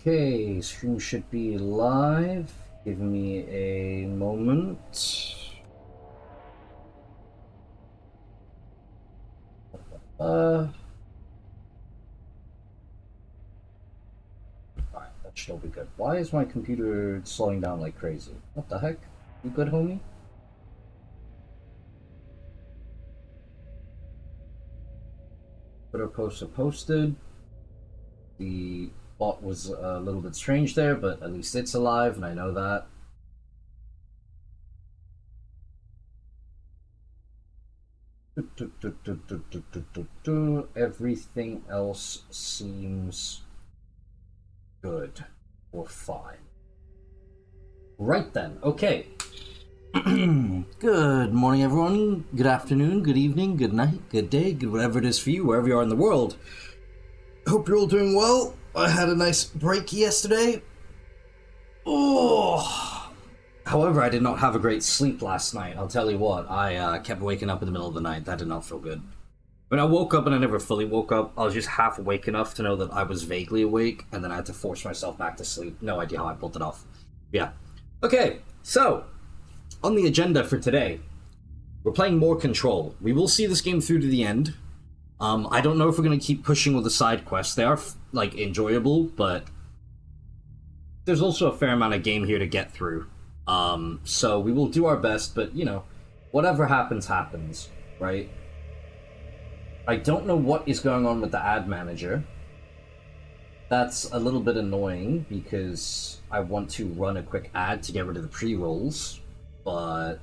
Okay, stream should be live. Give me a moment. Alright, that should all be good. Why is my computer slowing down like crazy? What the heck? You good, homie? Twitter poster posted. The bot was a little bit strange there, but at least it's alive, and I know that. Everything else seems good or fine. Right then, okay. Good morning, everyone. Good afternoon, good evening, good night, good day, good whatever it is for you, wherever you are in the world. Hope you're all doing well. I had a nice break yesterday. Oh. However, I did not have a great sleep last night. I'll tell you what, I kept waking up in the middle of the night. That did not feel good. When I woke up, and I never fully woke up, I was just half awake enough to know that I was vaguely awake, and then I had to force myself back to sleep. No idea how I pulled it off. Yeah. Okay, so, on the agenda for today, we're playing more Control. We will see this game through to the end. I don't know if we're going to keep pushing with the side quests. They are, like, enjoyable, but there's also a fair amount of game here to get through. So we will do our best, but, you know, whatever happens, happens, right? I don't know what is going on with the ad manager. That's a little bit annoying, because I want to run a quick ad to get rid of the pre-rolls, but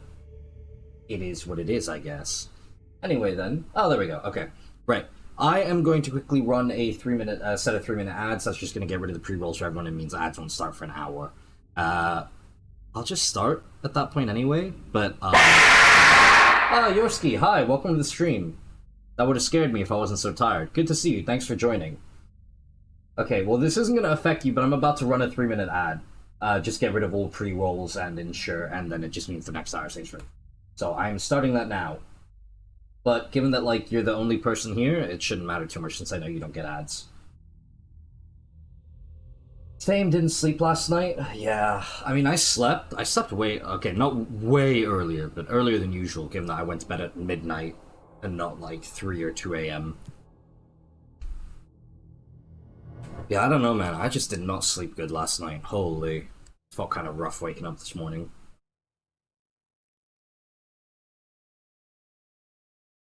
it is what it is, I guess. Anyway then, oh, there we go, okay. Right, I am going to quickly run a 3-minute set of 3-minute ads. That's just going to get rid of the pre-rolls for everyone. It means ads won't start for an hour. I'll just start at that point anyway, but, Yorski, hi, welcome to the stream. That would have scared me if I wasn't so tired. Good to see you, thanks for joining. Okay, well this isn't going to affect you, but I'm about to run a 3-minute ad. Just get rid of all pre-rolls and ensure, and then it just means the next hour stays free. So I'm starting that now. But given that, like, you're the only person here, it shouldn't matter too much since I know you don't get ads. Same, didn't sleep last night? Yeah, I mean, I slept way, okay, not way earlier, but earlier than usual, given that I went to bed at midnight and not, like, 3 or 2 a.m. Yeah, I don't know, man, I just did not sleep good last night. Holy, felt kind of rough waking up this morning.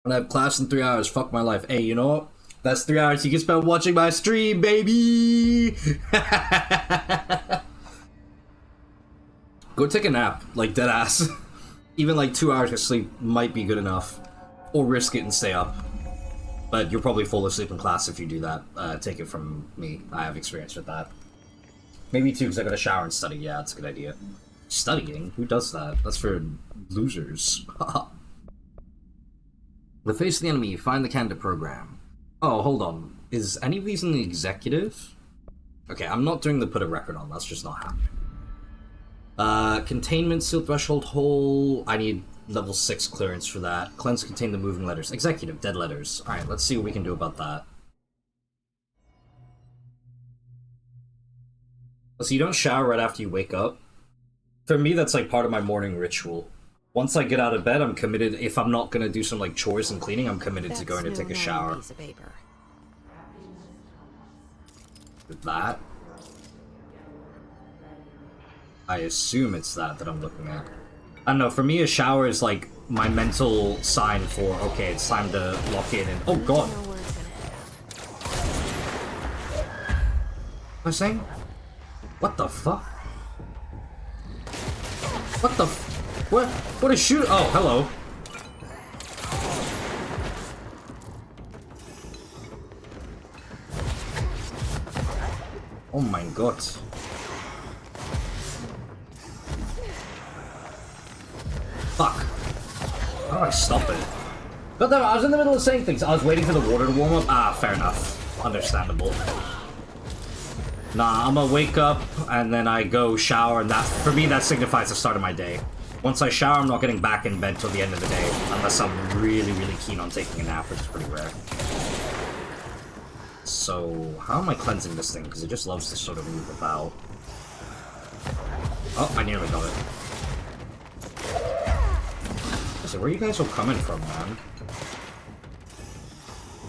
And I have class in 3 hours, fuck my life. Hey, you know what? That's 3 hours you can spend watching my stream, baby! Go take a nap, like dead ass. Even like 2 hours of sleep might be good enough. Or risk it and stay up. But you'll probably fall asleep in class if you do that. Take it from me, I have experience with that. Maybe too, because I gotta shower and study. Yeah, that's a good idea. Studying? Who does that? That's for losers. The face of the enemy, find the candidate program. Oh, hold on. Is any of these in the executive? Okay, I'm not doing the put a record on, that's just not happening. Containment, seal threshold hole. I need level 6 clearance for that. Cleanse contain the moving letters. Executive, dead letters. Alright, let's see what we can do about that. So you don't shower right after you wake up? For me, that's like part of my morning ritual. Once I get out of bed, I'm committed. If I'm not gonna do some like chores and cleaning, I'm committed to going to take a shower. Piece of paper. With that, I assume it's that I'm looking at. I don't know. For me, a shower is like my mental sign for okay, it's time to lock in. And oh god, what am I saying? What the fuck? What the? What a shoot? Oh, hello. Oh my god. Fuck. How do I stop it? But no, I was in the middle of saying things. I was waiting for the water to warm up. Ah, fair enough. Understandable. Nah, I'm gonna wake up and then I go shower, and that, for me, that signifies the start of my day. Once I shower, I'm not getting back in bed till the end of the day, unless I'm really, really keen on taking a nap, which is pretty rare. so how am I cleansing this thing? Because it just loves to sort of move about. Oh, I nearly got it. So where are you guys all coming from, man?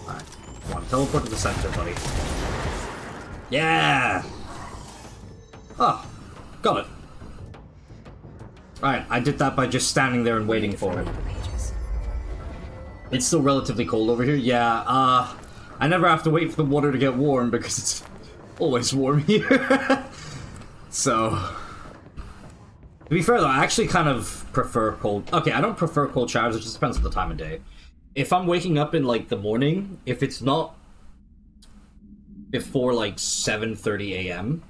Alright, come on, teleport to the center, buddy. Yeah! Oh, got it. Alright, I did that by just standing there and waiting for it. It's still relatively cold over here. Yeah, I never have to wait for the water to get warm because it's always warm here. So, to be fair though, I actually kind of prefer cold. Okay, I don't prefer cold showers, it just depends on the time of day. If I'm waking up in like the morning, if it's not before like 7:30 a.m.,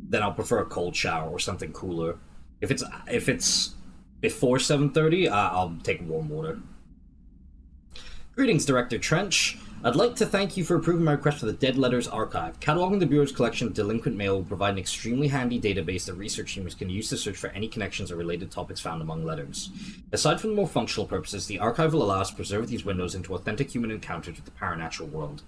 then I'll prefer a cold shower or something cooler. If it's before 7:30, I'll take warm water. Greetings, Director Trench. I'd like to thank you for approving my request for the Dead Letters Archive. Cataloging the Bureau's collection of delinquent mail will provide an extremely handy database that research teams can use to search for any connections or related topics found among letters. Aside from the more functional purposes, the archive will allow us to preserve these windows into authentic human encounters with the paranatural world.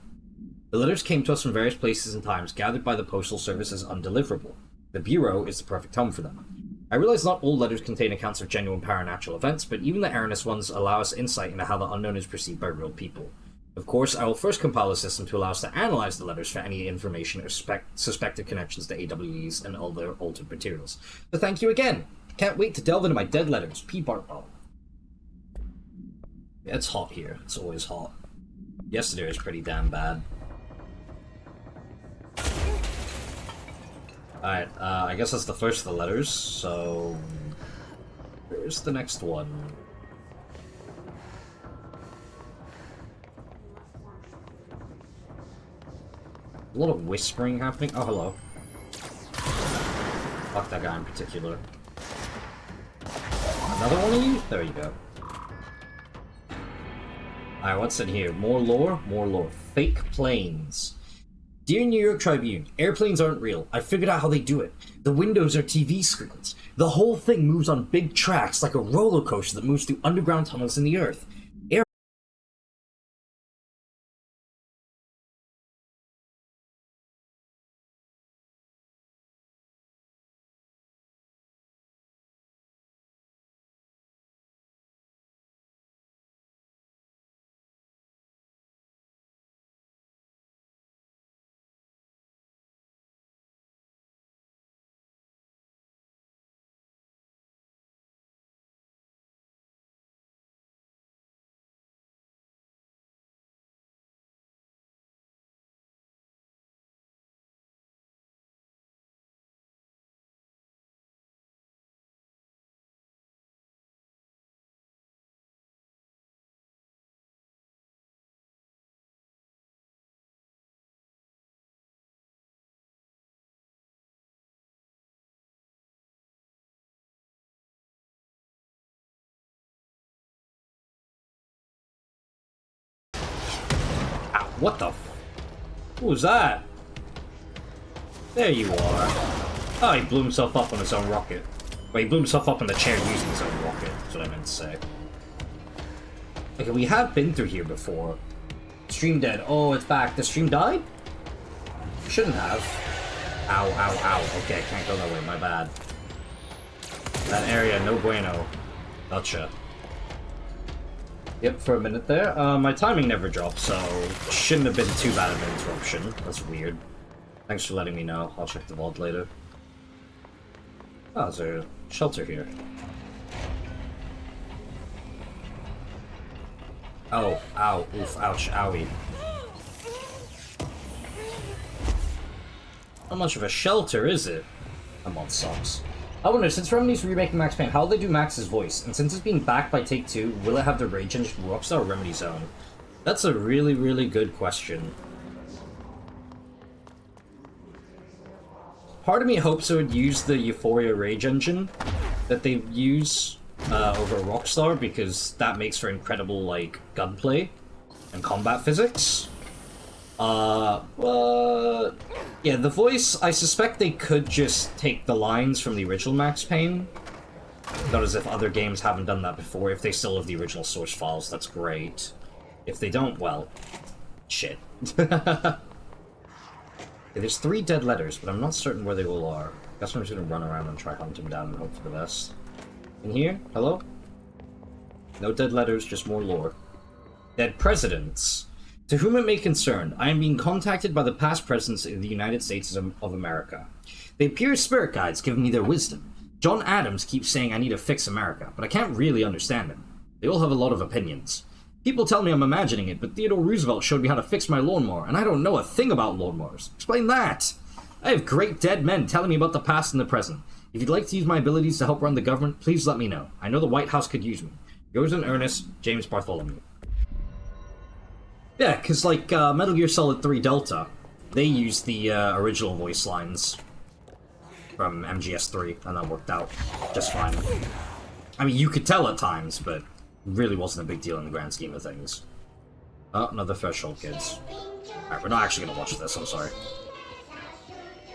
The letters came to us from various places and times, gathered by the Postal Service as undeliverable. The Bureau is the perfect home for them. I realize not all letters contain accounts of genuine paranatural events, but even the erroneous ones allow us insight into how the unknown is perceived by real people. Of course, I will first compile a system to allow us to analyze the letters for any information or suspected connections to AWEs and other altered materials. So thank you again! Can't wait to delve into my dead letters. P. Bartwell. Yeah, it's hot here. It's always hot. Yesterday was pretty damn bad. Alright, I guess that's the first of the letters, so... where's the next one? A lot of whispering happening. Oh, hello. Fuck that guy in particular. Another one of you? There you go. Alright, what's in here? More lore? More lore. Fake planes. Dear New York Tribune, airplanes aren't real. I figured out how they do it. The windows are TV screens. The whole thing moves on big tracks like a roller coaster that moves through underground tunnels in the earth. What the f... What was that? There you are. Oh, he blew himself up on his own rocket. Well, he blew himself up on the chair using his own rocket, that's what I meant to say. Okay, we have been through here before. Stream dead. Oh, it's back. The stream died? Shouldn't have. Ow, ow, ow. Okay, can't go that way, my bad. That area, no bueno. Gotcha. Yep, for a minute there. My timing never dropped, so shouldn't have been too bad of an interruption. That's weird. Thanks for letting me know. I'll check the vault later. Oh, is there a shelter here? Oh, ow, oof, ouch, owie. How much of a shelter is it? That mod sucks. I wonder, since Remedy's remaking Max Payne, how will they do Max's voice? And since it's being backed by Take-Two, will it have the rage engine from Rockstar or Remedy's own? That's a really, really good question. Part of me hopes it would use the Euphoria rage engine that they use over Rockstar, because that makes for incredible, like, gunplay and combat physics. But... yeah, the voice, I suspect they could just take the lines from the original Max Payne. Not as if other games haven't done that before. If they still have the original source files, that's great. If they don't, well, shit. Okay, there's 3 dead letters, but I'm not certain where they all are. Guess I'm just gonna run around and try hunt them down and hope for the best. In here? Hello? No dead letters, just more lore. Dead presidents. To whom it may concern, I am being contacted by the past presidents of the United States of America. They appear as spirit guides, giving me their wisdom. John Adams keeps saying I need to fix America, but I can't really understand him. They all have a lot of opinions. People tell me I'm imagining it, but Theodore Roosevelt showed me how to fix my lawnmower, and I don't know a thing about lawnmowers. Explain that! I have great dead men telling me about the past and the present. If you'd like to use my abilities to help run the government, please let me know. I know the White House could use me. Yours in earnest, James Bartholomew. Yeah, because like Metal Gear Solid 3 Delta, they used the original voice lines from MGS3, and that worked out just fine. I mean, you could tell at times, but really wasn't a big deal in the grand scheme of things. Oh, another Threshold, kids. Alright, we're not actually gonna watch this, I'm sorry.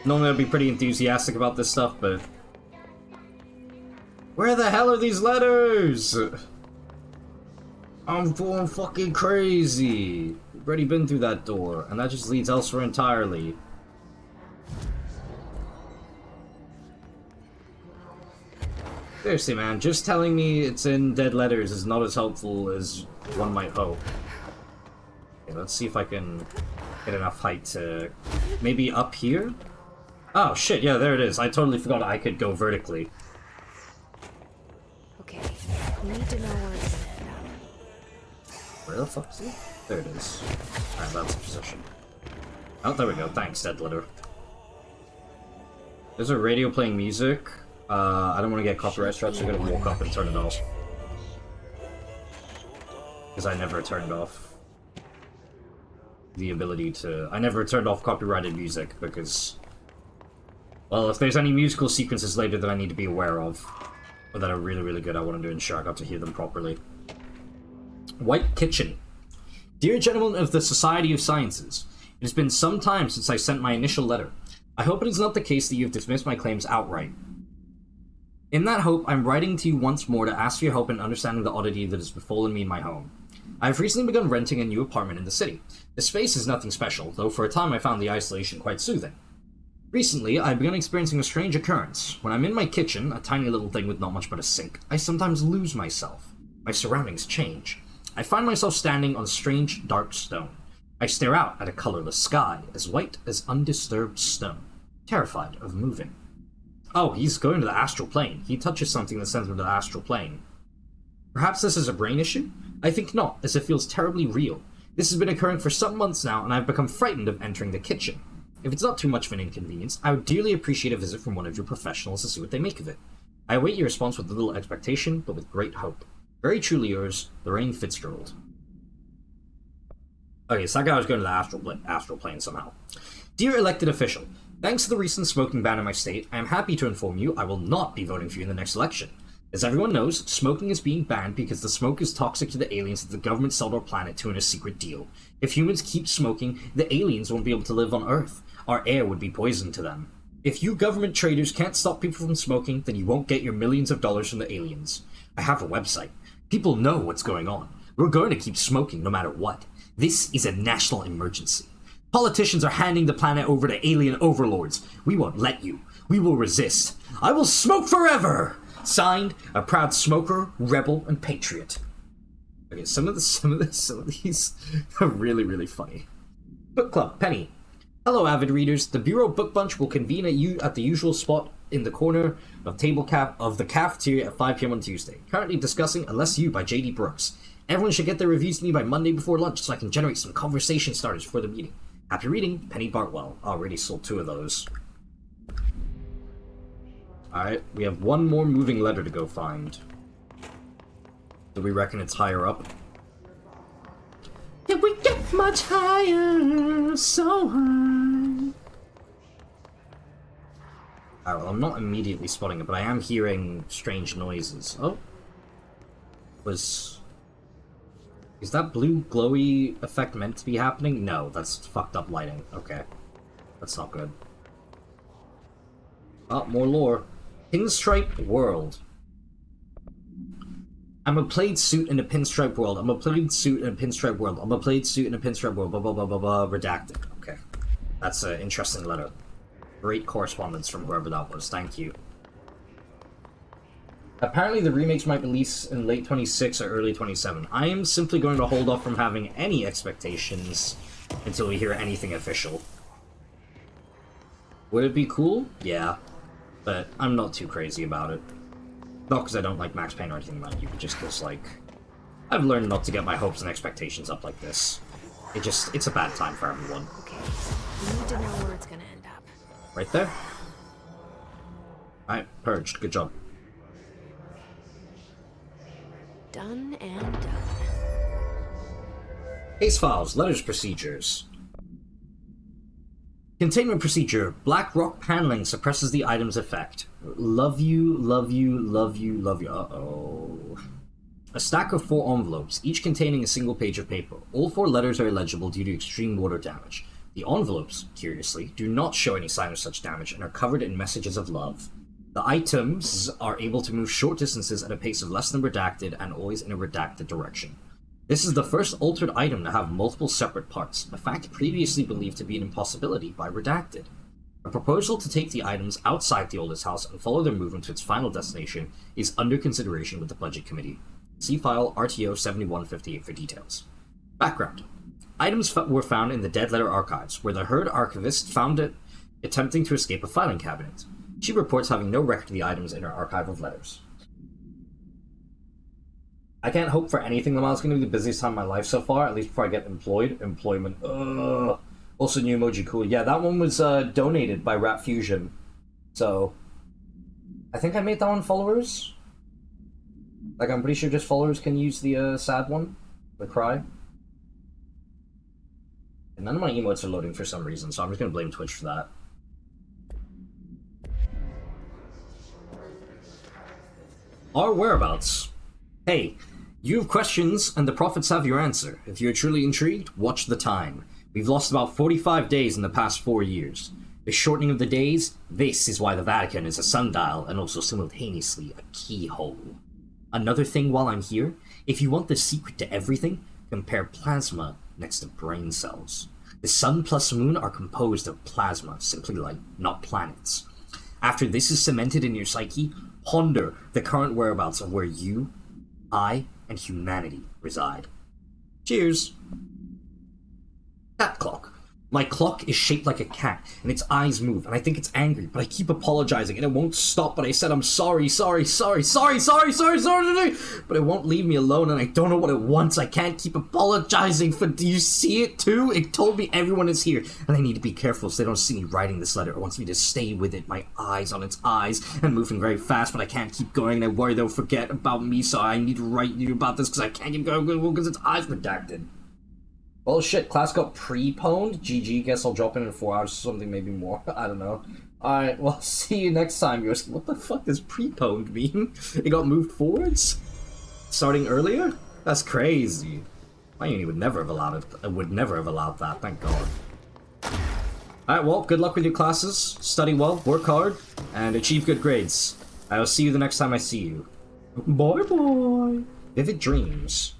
Normally I'd be pretty enthusiastic about this stuff, but... where the hell are these letters? I'm going fucking crazy. We've already been through that door, and that just leads elsewhere entirely. Seriously, man, just telling me it's in dead letters is not as helpful as one might hope. Okay, let's see if I can get enough height to... maybe up here? Oh, shit, yeah, there it is. I totally forgot I could go vertically. Okay, we need to know where it's at. Where the fuck is it? There it is. Alright, that's the position. Oh, there we go. Thanks, dead letter. There's a radio playing music. I don't want to get copyright strikes, so I'm gonna walk up and turn it off. Because I never turned off the ability to... I never turned off copyrighted music, because... well, if there's any musical sequences later that I need to be aware of, or that are really, really good, I wanted to ensure I got to hear them properly. White Kitchen. Dear gentlemen of the Society of Sciences, it has been some time since I sent my initial letter. I hope it is not the case that you have dismissed my claims outright. In that hope, I'm writing to you once more to ask for your help in understanding the oddity that has befallen me in my home. I have recently begun renting a new apartment in the city. The space is nothing special, though for a time I found the isolation quite soothing. Recently, I've begun experiencing a strange occurrence. When I'm in my kitchen, a tiny little thing with not much but a sink, I sometimes lose myself. My surroundings change. I find myself standing on strange, dark stone. I stare out at a colorless sky, as white as undisturbed stone, terrified of moving. Oh, he's going to the astral plane. He touches something that sends him to the astral plane. Perhaps this is a brain issue? I think not, as it feels terribly real. This has been occurring for some months now, and I've become frightened of entering the kitchen. If it's not too much of an inconvenience, I would dearly appreciate a visit from one of your professionals to see what they make of it. I await your response with a little expectation, but with great hope. Very truly yours, Lorraine Fitzgerald. Okay, so that guy was going to the astral plane somehow. Dear elected official, thanks to the recent smoking ban in my state, I am happy to inform you I will not be voting for you in the next election. As everyone knows, smoking is being banned because the smoke is toxic to the aliens that the government sold our planet to in a secret deal. If humans keep smoking, the aliens won't be able to live on Earth. Our air would be poisoned to them. If you government traitors can't stop people from smoking, then you won't get your millions of dollars from the aliens. I have a website. People know what's going on. We're going to keep smoking no matter what. This is a national emergency. Politicians are handing the planet over to alien overlords. We won't let you. We will resist. I will smoke forever! Signed, a proud smoker, rebel, and patriot. Okay, some of these are really, really funny. Book Club, Penny. Hello, avid readers. The Bureau Book Bunch will convene at the usual spot in the corner of the cafeteria at 5 p.m. on Tuesday. Currently discussing Unless You by J.D. Brooks. Everyone should get their reviews to me by Monday before lunch so I can generate some conversation starters for the meeting. Happy reading, Penny Bartwell. Already sold 2 of those. Alright, we have one more moving letter to go find. Do we reckon it's higher up? Can we get much higher? So high. Alright, well, I'm not immediately spotting it, but I am hearing strange noises. Oh? Is that blue glowy effect meant to be happening? No, that's fucked up lighting. Okay. That's not good. Oh, more lore. Pinstripe World. I'm a plaid suit in a pinstripe world. I'm a plaid suit in a pinstripe world. I'm a plaid suit in a pinstripe world. Blah, blah, blah, blah, blah. Redacted. Okay. That's an interesting letter. Great correspondence from whoever that was. Thank you. Apparently the remakes might release in late 26 or early 27. I am simply going to hold off from having any expectations until we hear anything official. Would it be cool? Yeah. But I'm not too crazy about it. Not because I don't like Max Payne or anything like you, but just because, like, I've learned not to get my hopes and expectations up like this. It's a bad time for everyone. Okay, we need to know where it's gonna end up. Right there. Alright, purged. Good job. Done and done. Case files, letters procedures. Containment procedure. Black rock paneling suppresses the item's effect. Love you, love you, love you, love you. Uh-oh. A stack of 4 envelopes, each containing a single page of paper. All 4 letters are illegible due to extreme water damage. The envelopes, curiously, do not show any sign of such damage and are covered in messages of love. The items are able to move short distances at a pace of less than redacted and always in a redacted direction. This is the first altered item to have multiple separate parts, a fact previously believed to be an impossibility by Redacted. A proposal to take the items outside the oldest house and follow their movement to its final destination is under consideration with the Budget Committee. See file RTO 7158 for details. Background. Items were found in the Dead Letter Archives, where the Herd archivist found it attempting to escape a filing cabinet. She reports having no record of the items in her archive of letters. I can't hope for anything. Tomorrow's going to be the busiest time of my life so far, at least before I get employment. Ugh. Also, new emoji, cool. Yeah, that one was donated by Rap Fusion. So, I think I made that one followers. Like, I'm pretty sure just followers can use the sad one, the cry. And none of my emotes are loading for some reason, so I'm just going to blame Twitch for that. Our whereabouts. Hey, you have questions, and the prophets have your answer. If you're truly intrigued, watch the time. We've lost about 45 days in the past 4 years. The shortening of the days, this is why the Vatican is a sundial and also simultaneously a keyhole. Another thing while I'm here, if you want the secret to everything, compare plasma next to brain cells. The sun plus moon are composed of plasma, simply light, not planets. After this is cemented in your psyche, ponder the current whereabouts of where you, I, and humanity reside. Cheers. Cat clock. My clock is shaped like a cat, and its eyes move, and I think it's angry, but I keep apologizing, and it won't stop, but I said I'm sorry, but it won't leave me alone, and I don't know what it wants. I can't keep apologizing for... Do you see it, too? It told me everyone is here, and I need to be careful so they don't see me writing this letter. It wants me to stay with it, my eyes on its eyes, and moving very fast, but I can't keep going, and I worry they'll forget about me, so I need to write you about this, because I can't keep going, because its eyes redacted. Well, shit, class got pre-pwned. GG, guess I'll drop in 4 hours or something, maybe more. I don't know. Alright, well, see you next time, Yoski. What the fuck does pre-pwned mean? It got moved forwards? Starting earlier? That's crazy. My uni would never have allowed it. I would never have allowed that, thank God. Alright, well, good luck with your classes. Study well, work hard, and achieve good grades. I will see you the next time I see you. Bye-bye. Vivid dreams.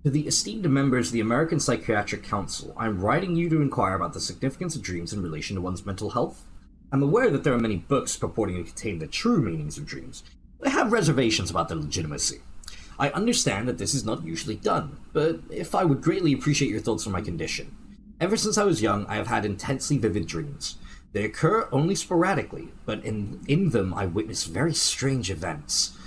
To the esteemed members of the American Psychiatric Council, I am writing you to inquire about the significance of dreams in relation to one's mental health. I'm aware that there are many books purporting to contain the true meanings of dreams, but I have reservations about their legitimacy. I understand that this is not usually done, but if I would greatly appreciate your thoughts on my condition. Ever since I was young, I have had intensely vivid dreams. They occur only sporadically, but in them I witness very strange events.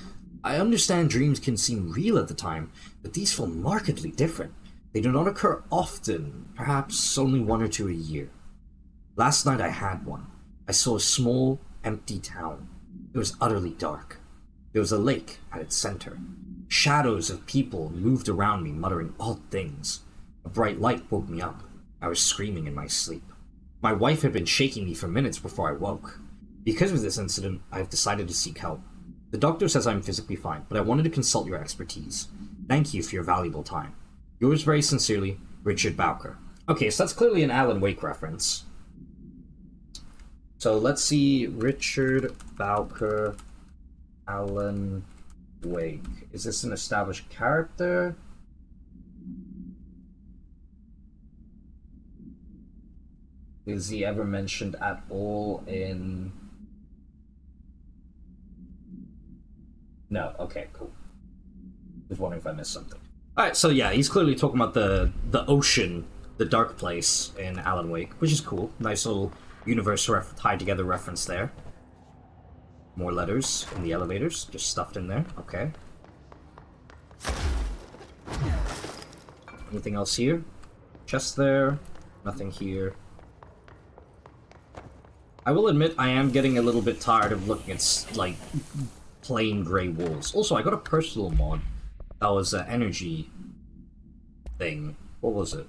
I understand dreams can seem real at the time, but these feel markedly different. They do not occur often, perhaps only 1 or 2 a year. Last night I had one. I saw a small, empty town. It was utterly dark. There was a lake at its center. Shadows of people moved around me, muttering odd things. A bright light woke me up. I was screaming in my sleep. My wife had been shaking me for minutes before I woke. Because of this incident, I have decided to seek help. The doctor says I'm physically fine, but I wanted to consult your expertise. Thank you for your valuable time. Yours very sincerely, Richard Bowker. Okay, so that's clearly an Alan Wake reference. So let's see, Richard Bowker, Alan Wake. Is this an established character? Is he ever mentioned at all in... No, okay, cool. Just wondering if I missed something. Alright, so yeah, he's clearly talking about the ocean, the dark place in Alan Wake, which is cool. Nice little universe tied together reference there. More letters in the elevators, just stuffed in there. Okay. Anything else here? Chest there. Nothing here. I will admit I am getting a little bit tired of looking at, like, plain grey walls. Also, I got a personal mod. That was an energy thing. What was it?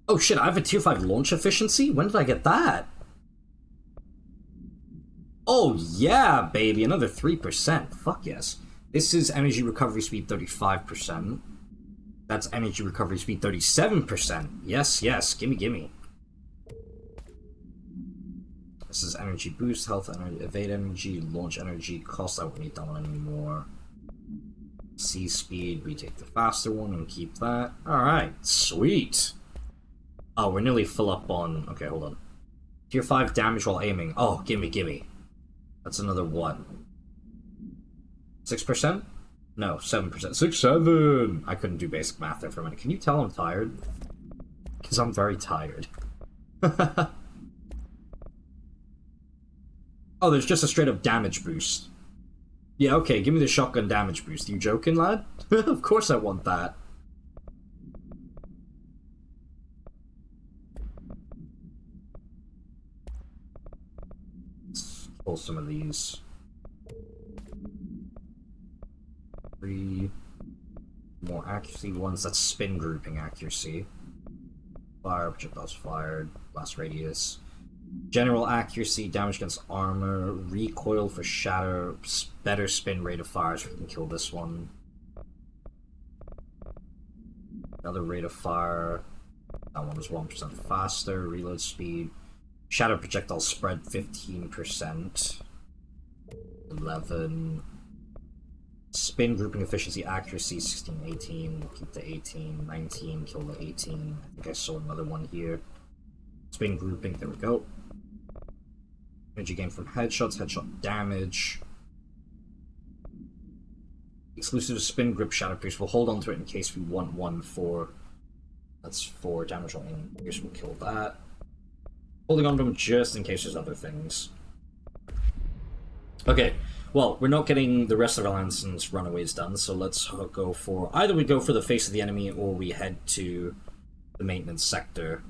Oh shit, I have a tier 5 launch efficiency? When did I get that? Oh yeah, baby, another 3%. Fuck yes. This is energy recovery speed 35%. That's energy recovery speed 37%. Yes, yes, gimme, gimme. This is energy boost, health energy, evade energy, launch energy, cost. I won't need that one anymore. C speed, we take the faster one and keep that. Alright, sweet. Oh, we're nearly full up on... Okay, hold on. Tier 5 damage while aiming. Oh, gimme, gimme. That's another what? 6%? No, 7%. 6, 7! I couldn't do basic math there for a minute. Can you tell I'm tired? Because I'm very tired. Oh, there's just a straight up damage boost. Yeah, okay, give me the shotgun damage boost. You joking, lad? Of course I want that. Let's pull some of these. 3 more accuracy ones. That's spin grouping accuracy. Fire, projectiles fired, blast radius. General accuracy, damage against armor, recoil for shatter, better spin rate of fire, so we can kill this one. Another rate of fire. That one was 1% faster. Reload speed. Shatter projectile spread 15%. 11. Spin grouping efficiency accuracy 16, 18. Keep the 18. 19. Kill the 18. I think I saw another one here. Spin grouping. There we go. Energy gain from headshots. Headshot damage. Exclusive spin grip shatter pierce. We'll hold on to it in case we want one for... That's 4 damage on pierce. We'll kill that. Holding on to them just in case there's other things. Okay, well, we're not getting the rest of our Lanson's runaways done, so let's go for... Either we go for the face of the enemy, or we head to the maintenance sector.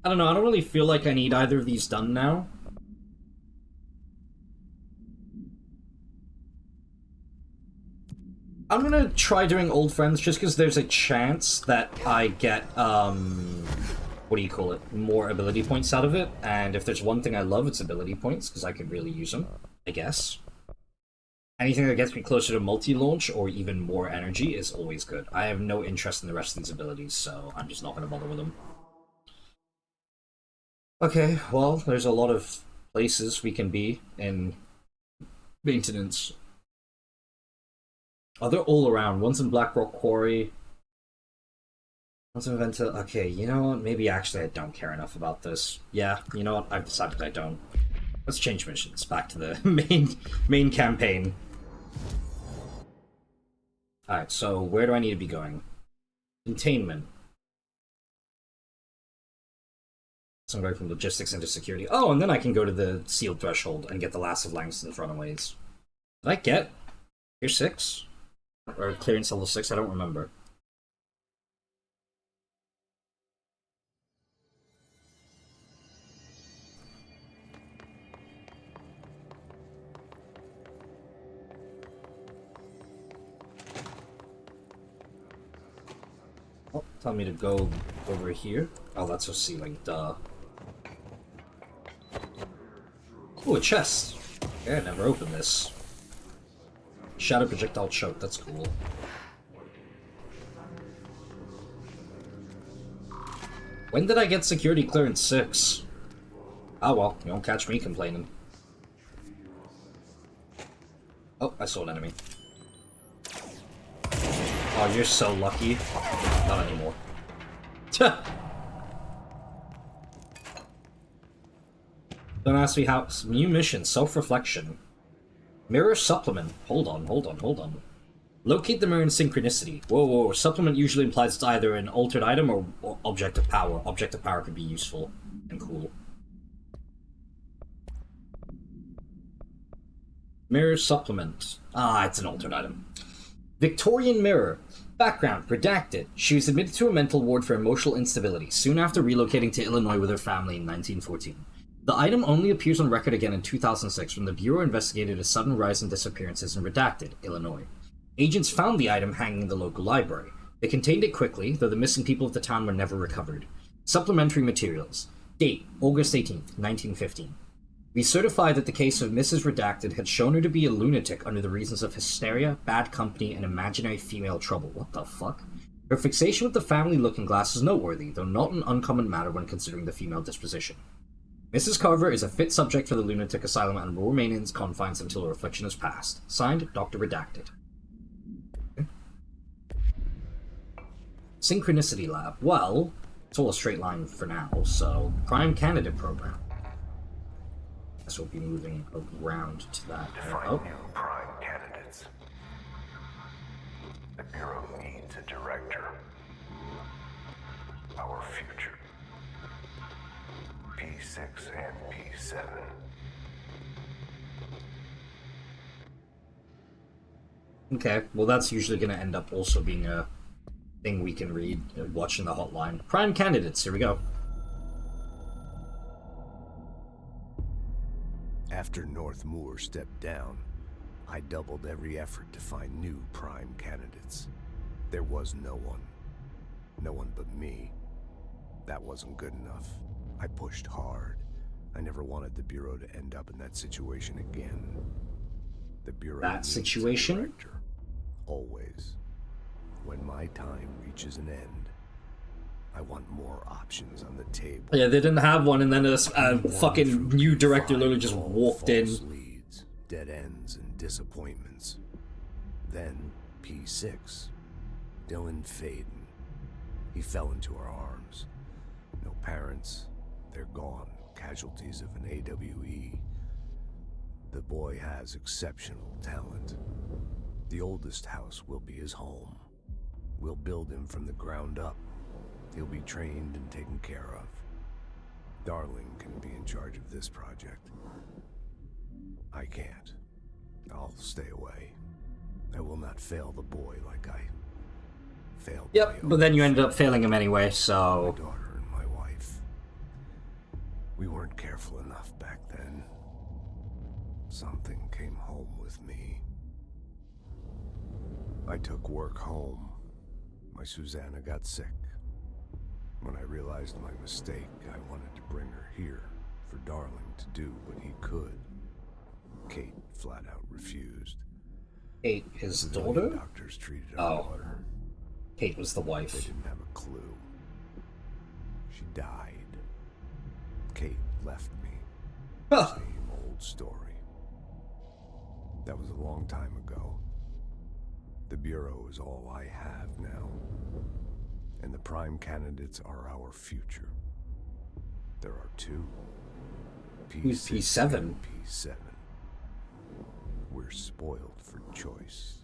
I don't know, I don't really feel like I need either of these done now. I'm gonna try doing Old Friends just because there's a chance that I get, what do you call it? More ability points out of it, and if there's one thing I love, it's ability points, because I could really use them, I guess. Anything that gets me closer to multi-launch or even more energy is always good. I have no interest in the rest of these abilities, so I'm just not gonna bother with them. Okay, well, there's a lot of places we can be in maintenance. Oh, they're all around. One's in Blackrock Quarry. One's in Venta. Okay, you know what? Maybe actually I don't care enough about this. Yeah, you know what? I've decided I don't. Let's change missions. Back to the main campaign. Alright, so where do I need to be going? Containment. So I'm going from logistics into security. Oh, and then I can go to the sealed threshold and get the last of Langston's runaways. Did I get Tier 6? Or clearance level 6? I don't remember. Oh, tell me to go over here. Oh, that's a ceiling, duh. Oh, a chest. Okay, I never opened this. Shadow projectile choke, that's cool. When did I get security clearance 6? Oh well, you won't catch me complaining. Oh, I saw an enemy. Oh, you're so lucky. Not anymore. Don't ask me how. New mission, self-reflection. Mirror supplement. Hold on. Locate the mirror in synchronicity. Whoa. Supplement usually implies it's either an altered item or object of power. Object of power could be useful and cool. Mirror supplement. Ah, it's an altered item. Victorian mirror. Background, redacted. She was admitted to a mental ward for emotional instability soon after relocating to Illinois with her family in 1914. The item only appears on record again in 2006 when the Bureau investigated a sudden rise in disappearances in Redacted, Illinois. Agents found the item hanging in the local library. They contained it quickly, though the missing people of the town were never recovered. Supplementary materials. Date, August 18th, 1915. We certified that the case of Mrs. Redacted had shown her to be a lunatic under the reasons of hysteria, bad company, and imaginary female trouble. What the fuck? Her fixation with the family looking glass is noteworthy, though not an uncommon matter when considering the female disposition. Mrs. Carver is a fit subject for the lunatic asylum and will remain in its confines until her affliction is past. Signed, Dr. Redacted. Okay. Synchronicity Lab. Well, it's all a straight line for now, so Prime Candidate Program. Guess we'll be moving around to that. Define new prime candidates. The Bureau needs a director. Our future. P6 and P7. Okay, well that's usually going to end up also being a thing we can read watching the hotline. Prime candidates, here we go. After North Moore stepped down, I doubled every effort to find new prime candidates. There was no one. No one but me. That wasn't good enough. I pushed hard. I never wanted the Bureau to end up in that situation again. The Bureau That needs a situation? director. Always. When my time reaches an end, I want more options on the table. Yeah, they didn't have one, and then a fucking new director literally just walked in. Leads, dead ends, and disappointments. Then P6, Dylan Faden. He fell into our arms. No parents, they're gone. Casualties of an AWE. The boy has exceptional talent. The oldest house will be his home. We'll build him from the ground up. He'll be trained and taken care of. Darling can be in charge of this project. I can't. I'll stay away. I will not fail the boy like I failed my Yep, but then you ended up failing him anyway, my so... daughter and my wife. We weren't careful enough back then. Something came home with me. I took work home. My Susanna got sick. When I realized my mistake, I wanted to bring her here for Darling to do what he could. Kate flat out refused. Kate, his Civilian daughter? doctors treated our daughter. Kate was the They wife. didn't have a clue. She died. Kate left me. Huh. Same old story. That was a long time ago. The Bureau is all I have now. And the prime candidates are our future. There are two. Who's P6 P7? and P7. We're spoiled for choice.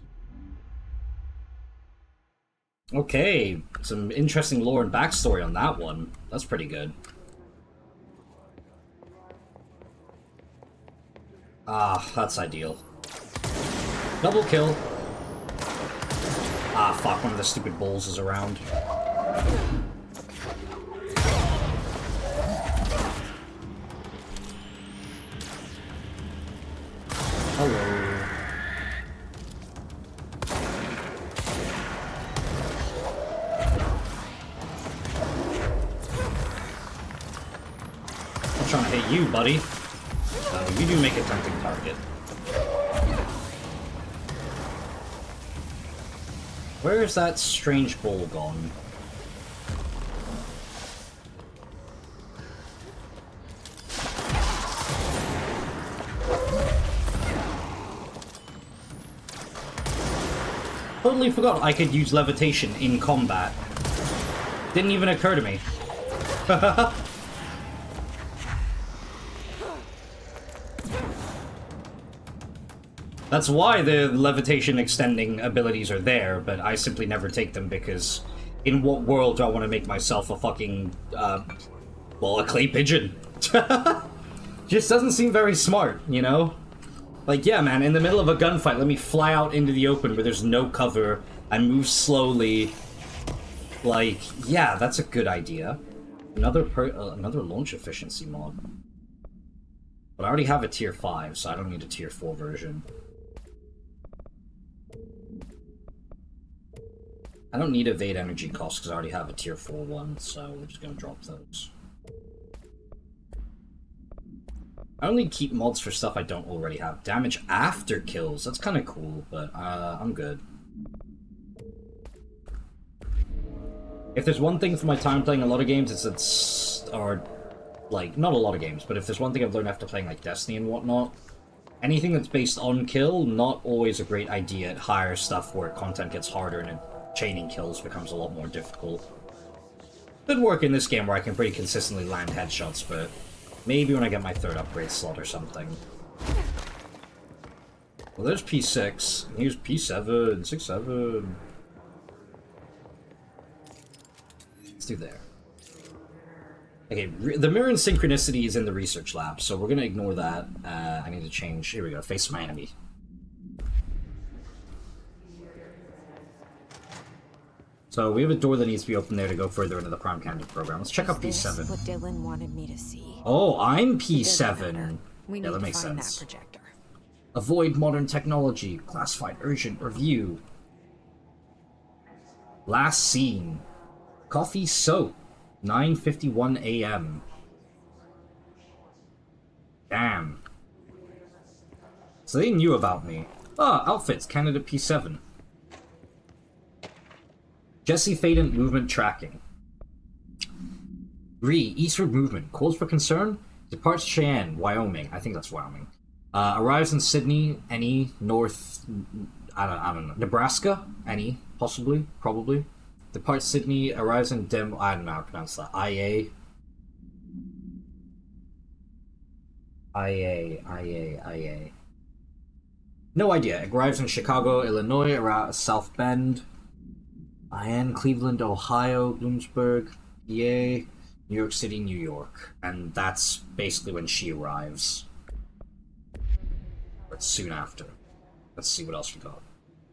Okay, some interesting lore and backstory on that one. That's pretty good. Ah, that's ideal. Double kill. Ah, fuck, one of the stupid bulls is around. Hello. I'm trying to hit you, buddy. You do make a tempting target. Where is that strange bull gone? Totally forgot I could use levitation in combat. Didn't even occur to me. That's why the levitation extending abilities are there, but I simply never take them because in what world do I want to make myself a fucking, well, a clay pigeon? Just doesn't seem very smart, you know? Like, yeah, man, in the middle of a gunfight, let me fly out into the open where there's no cover, I move slowly. Like, yeah, that's a good idea. Another launch efficiency mod. But I already have a tier 5, so I don't need a tier 4 version. I don't need evade energy costs because I already have a tier 4 one, so we're just gonna drop those. I only keep mods for stuff I don't already have. Damage after kills, that's kind of cool, but I'm good. If there's one thing from my time playing a lot of games, or like, not a lot of games, but if there's one thing I've learned after playing like Destiny and whatnot, anything that's based on kill, not always a great idea at higher stuff where content gets harder and chaining kills becomes a lot more difficult. Could work in this game where I can pretty consistently land headshots, but maybe when I get my 3rd upgrade slot or something. Well, there's P6, and here's P7, 6-7. Let's do there. Okay, the mirror and synchronicity is in the research lab, so we're gonna ignore that. I need to change. Here we go, face my enemy. So we have a door that needs to be opened there to go further into the Prime Candidate program. Let's check out P7. This what Dylan wanted me to see. Oh, I'm P7. We need Yeah, that to makes find sense. that projector. Avoid modern technology. Classified urgent review. Last seen. Coffee soap. 9:51 a.m. Damn. So they knew about me. Ah, outfits. Candidate P7. Jesse Faden movement tracking. Eastward movement. Calls for concern. Departs Cheyenne, Wyoming. I think that's Wyoming. Arrives in Sydney, North. I don't know. Nebraska, possibly, probably. Departs Sydney. Arrives in I don't know how to pronounce that. IA. No idea. Arrives in Chicago, Illinois. Around South Bend. Cleveland, Ohio, Bloomsburg, PA, New York City, New York. And that's basically when she arrives. Or soon after. Let's see what else we got.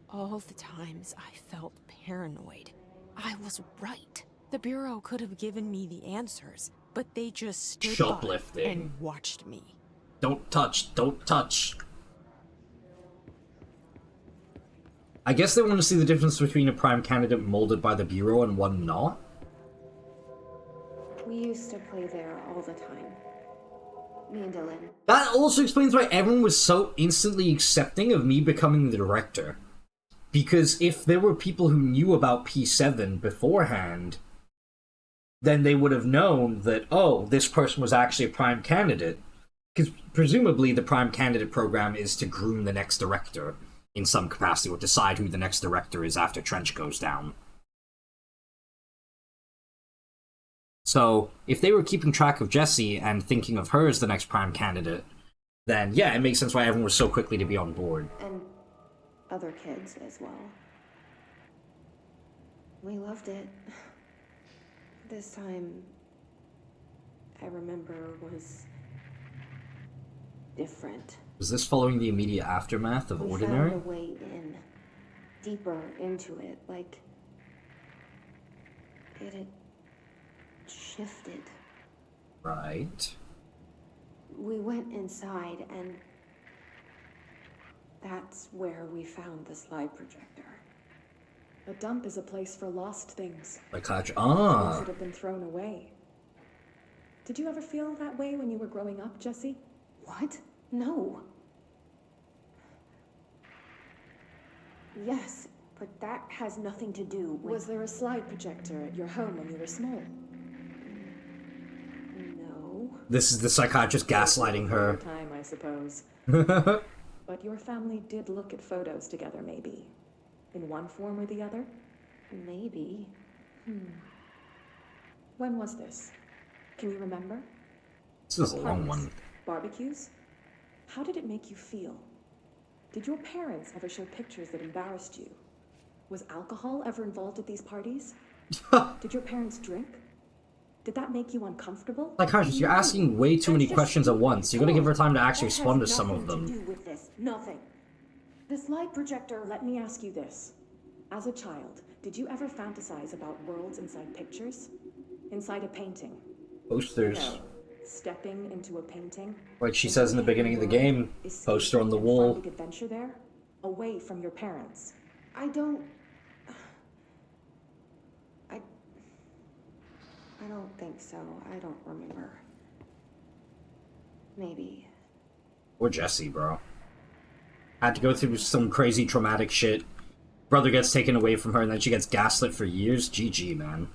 All the times I felt paranoid, I was right. The Bureau could have given me the answers, but they just stood by Shoplifting. and watched me. Don't touch, don't touch. I guess they want to see the difference between a Prime Candidate molded by the Bureau and one not. We used to play there all the time. Me and Dylan. That also explains why everyone was so instantly accepting of me becoming the director. Because if there were people who knew about P7 beforehand, then they would have known that, oh, this person was actually a Prime Candidate. Because presumably the Prime Candidate program is to groom the next director in some capacity, or decide who the next director is after Trench goes down. So, if they were keeping track of Jessie and thinking of her as the next Prime Candidate, then yeah, it makes sense why everyone was so quickly to be on board. And other kids as well. We loved it. This time, I remember, was different. Was this following the immediate aftermath of Ordinary? We found a way in, deeper into it, like it had shifted. Right. We went inside, and that's where we found the slide projector. A dump is a place for lost things. Like Things ah. that have been thrown away. Did you ever feel that way when you were growing up, Jesse? What? No. Yes, but that has nothing to do with... Was there a slide projector at your home when you were small? No. This is the psychiatrist gaslighting her. Time, I suppose. But your family did look at photos together, maybe. In one form or the other? Maybe. When was this? Can you remember? This is a long Parties? one. Barbecues? How did it make you feel? Did your parents ever show pictures that embarrassed you? Was alcohol ever involved at these parties? Did your parents drink? Did that make you uncomfortable? Psychiatrist, you're asking way too many questions at once. You gotta give her time to actually That respond to has some of nothing them. to do with this. Nothing. This light projector, let me ask you this. As a child, did you ever fantasize about worlds inside pictures? Inside a painting? Posters. No. Stepping into a painting? Like she says in the beginning of the game. Poster on the wall. Finding adventure there? Away from your parents? I don't think so. I don't remember. Maybe. Or Jesse, bro. Had to go through some crazy traumatic shit. Brother gets taken away from her and then she gets gaslit for years. GG, man.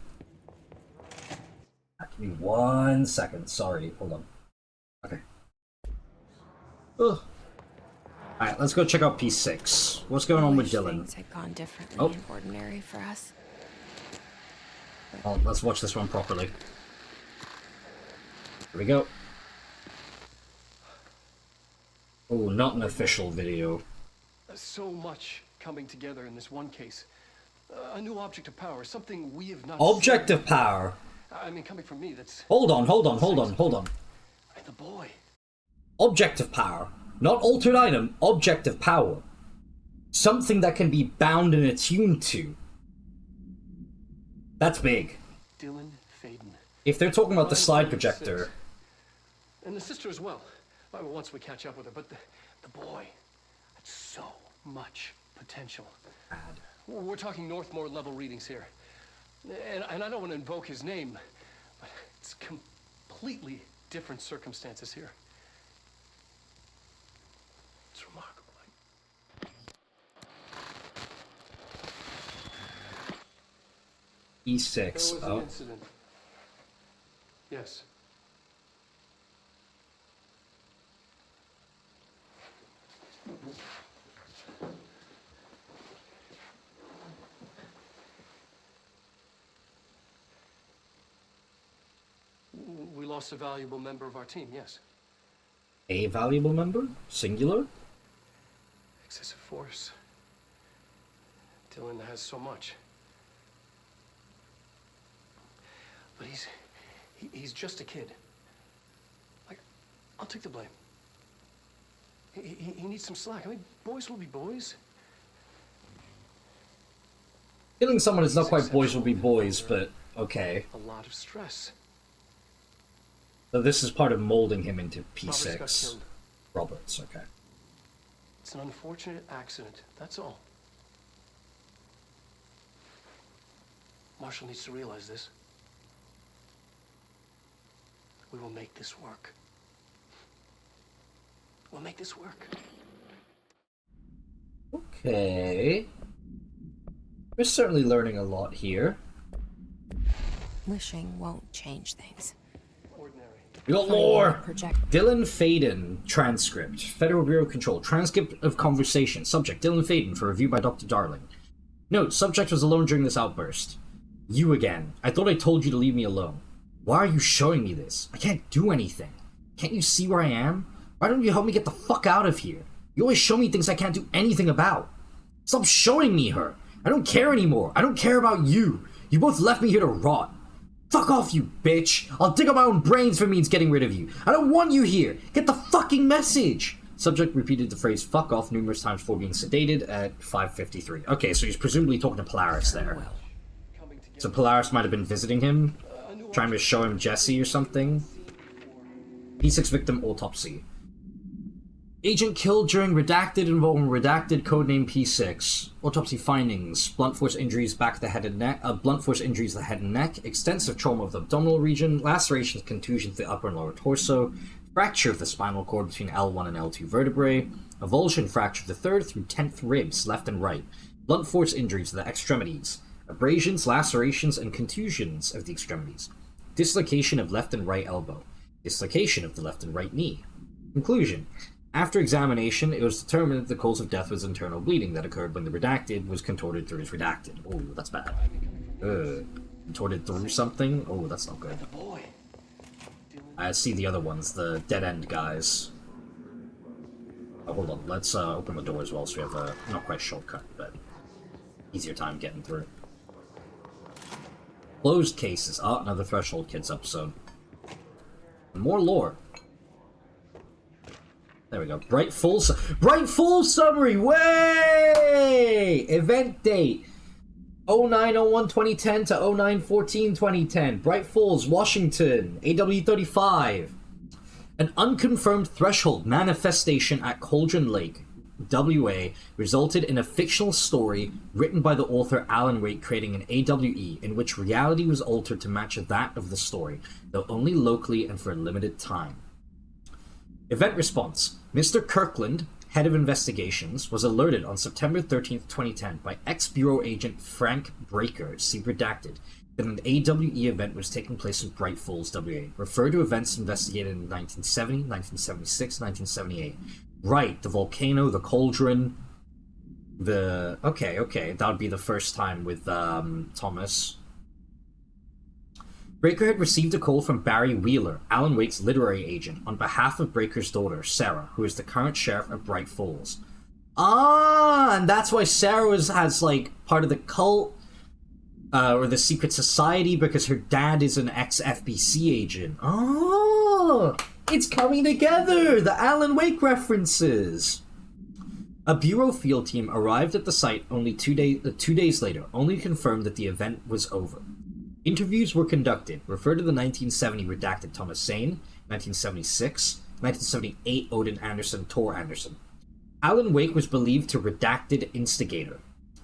Give me 1 second. Sorry. Hold on. Okay. Ugh. Alright, let's go check out P6. What's going on with Dylan? Things had gone differently Oh. and ordinary for us. Oh, let's watch this one properly. Here we go. Oh, not an official video. So much coming together in this one case. A new object of power, something we have not Object of power. I mean, coming from me, that's... Hold on. And the boy. Object of power. Not altered item, object of power. Something that can be bound and attuned to. That's big. Dylan Faden. If they're talking about the slide 5'6". projector... And the sister as well. Well, once we catch up with her, but the boy had so much potential. We're talking Northmore level readings here. And I don't want to invoke his name, but it's completely different circumstances here. It's remarkable. E6. There was Oh. an incident. Yes. We lost a valuable member of our team, yes. A valuable member? Singular? Excessive force. Dylan has so much. But he's just a kid. Like, I'll take the blame. He needs some slack. I mean, boys will be boys. Killing someone is not quite boys will be boys, but okay. A lot of stress. So this is part of molding him into Roberts got P6. killed. Roberts, okay. It's an unfortunate accident, that's all. Marshall needs to realize this. We will make this work. We'll make this work. Okay. We're certainly learning a lot here. Wishing won't change things. Ordinary. We got Finding more! a project- Dylan Faden, transcript. Federal Bureau of Control. Transcript of conversation. Subject, Dylan Faden, for review by Dr. Darling. Note, subject was alone during this outburst. You again. I thought I told you to leave me alone. Why are you showing me this? I can't do anything. Can't you see where I am? Why don't you help me get the fuck out of here? You always show me things I can't do anything about. Stop showing me her. I don't care anymore. I don't care about you. You both left me here to rot. Fuck off, you bitch. I'll dig up my own brains if it means getting rid of you. I don't want you here. Get the fucking message. Subject repeated the phrase fuck off numerous times before being sedated at 5:53. Okay, so he's presumably talking to Polaris there. So Polaris might have been visiting him, trying to show him Jesse or something. P6 victim autopsy. Agent killed during redacted involving redacted codename P6. Autopsy findings: blunt force injuries back of the head and neck. Blunt force injuries to the head and neck. Extensive trauma of the abdominal region. Lacerations, contusions to the upper and lower torso. Fracture of the spinal cord between L1 and L2 vertebrae. Avulsion fracture of the 3rd through 10th ribs, left and right. Blunt force injuries to the extremities. Abrasions, lacerations, and contusions of the extremities. Dislocation of left and right elbow. Dislocation of the left and right knee. Conclusion. After examination, it was determined that the cause of death was internal bleeding that occurred when the redacted was contorted through his redacted. Oh, that's bad. Contorted through something? Oh, that's not good. Boy. I see the other ones, the dead-end guys. Oh, hold on, let's open the door as well so we have a, not quite shortcut, but easier time getting through. Closed cases. Oh, another Threshold Kids episode. More lore. There we go. Bright Full summary! Way! Event date. 09/01/2010 to 09/14/2010. Bright Falls, Washington. AW35. An unconfirmed threshold manifestation at Cauldron Lake, WA, resulted in a fictional story written by the author Alan Wake creating an AWE in which reality was altered to match that of the story, though only locally and for a limited time. Event response. Mr. Kirkland, head of investigations, was alerted on September 13th, 2010 by ex-Bureau agent Frank Breaker, see redacted, that an AWE event was taking place in Bright Falls, WA. Refer to events investigated in 1970, 1976, 1978. Right, the volcano, the cauldron, the... Okay, that would be the first time with, Thomas. Breaker had received a call from Barry Wheeler, Alan Wake's literary agent, on behalf of Breaker's daughter, Sarah, who is the current sheriff of Bright Falls. Ah, and that's why Sarah has, like, part of the cult, or the secret society, because her dad is an ex-FBC agent. Oh, it's coming together! The Alan Wake references! A Bureau field team arrived at the site only 2 days later, only to confirm that the event was over. Interviews were conducted. Refer to the 1970 redacted Thomas Sane, 1976, 1978 Odin Anderson, Tor Anderson. Alan Wake was believed to redacted instigator.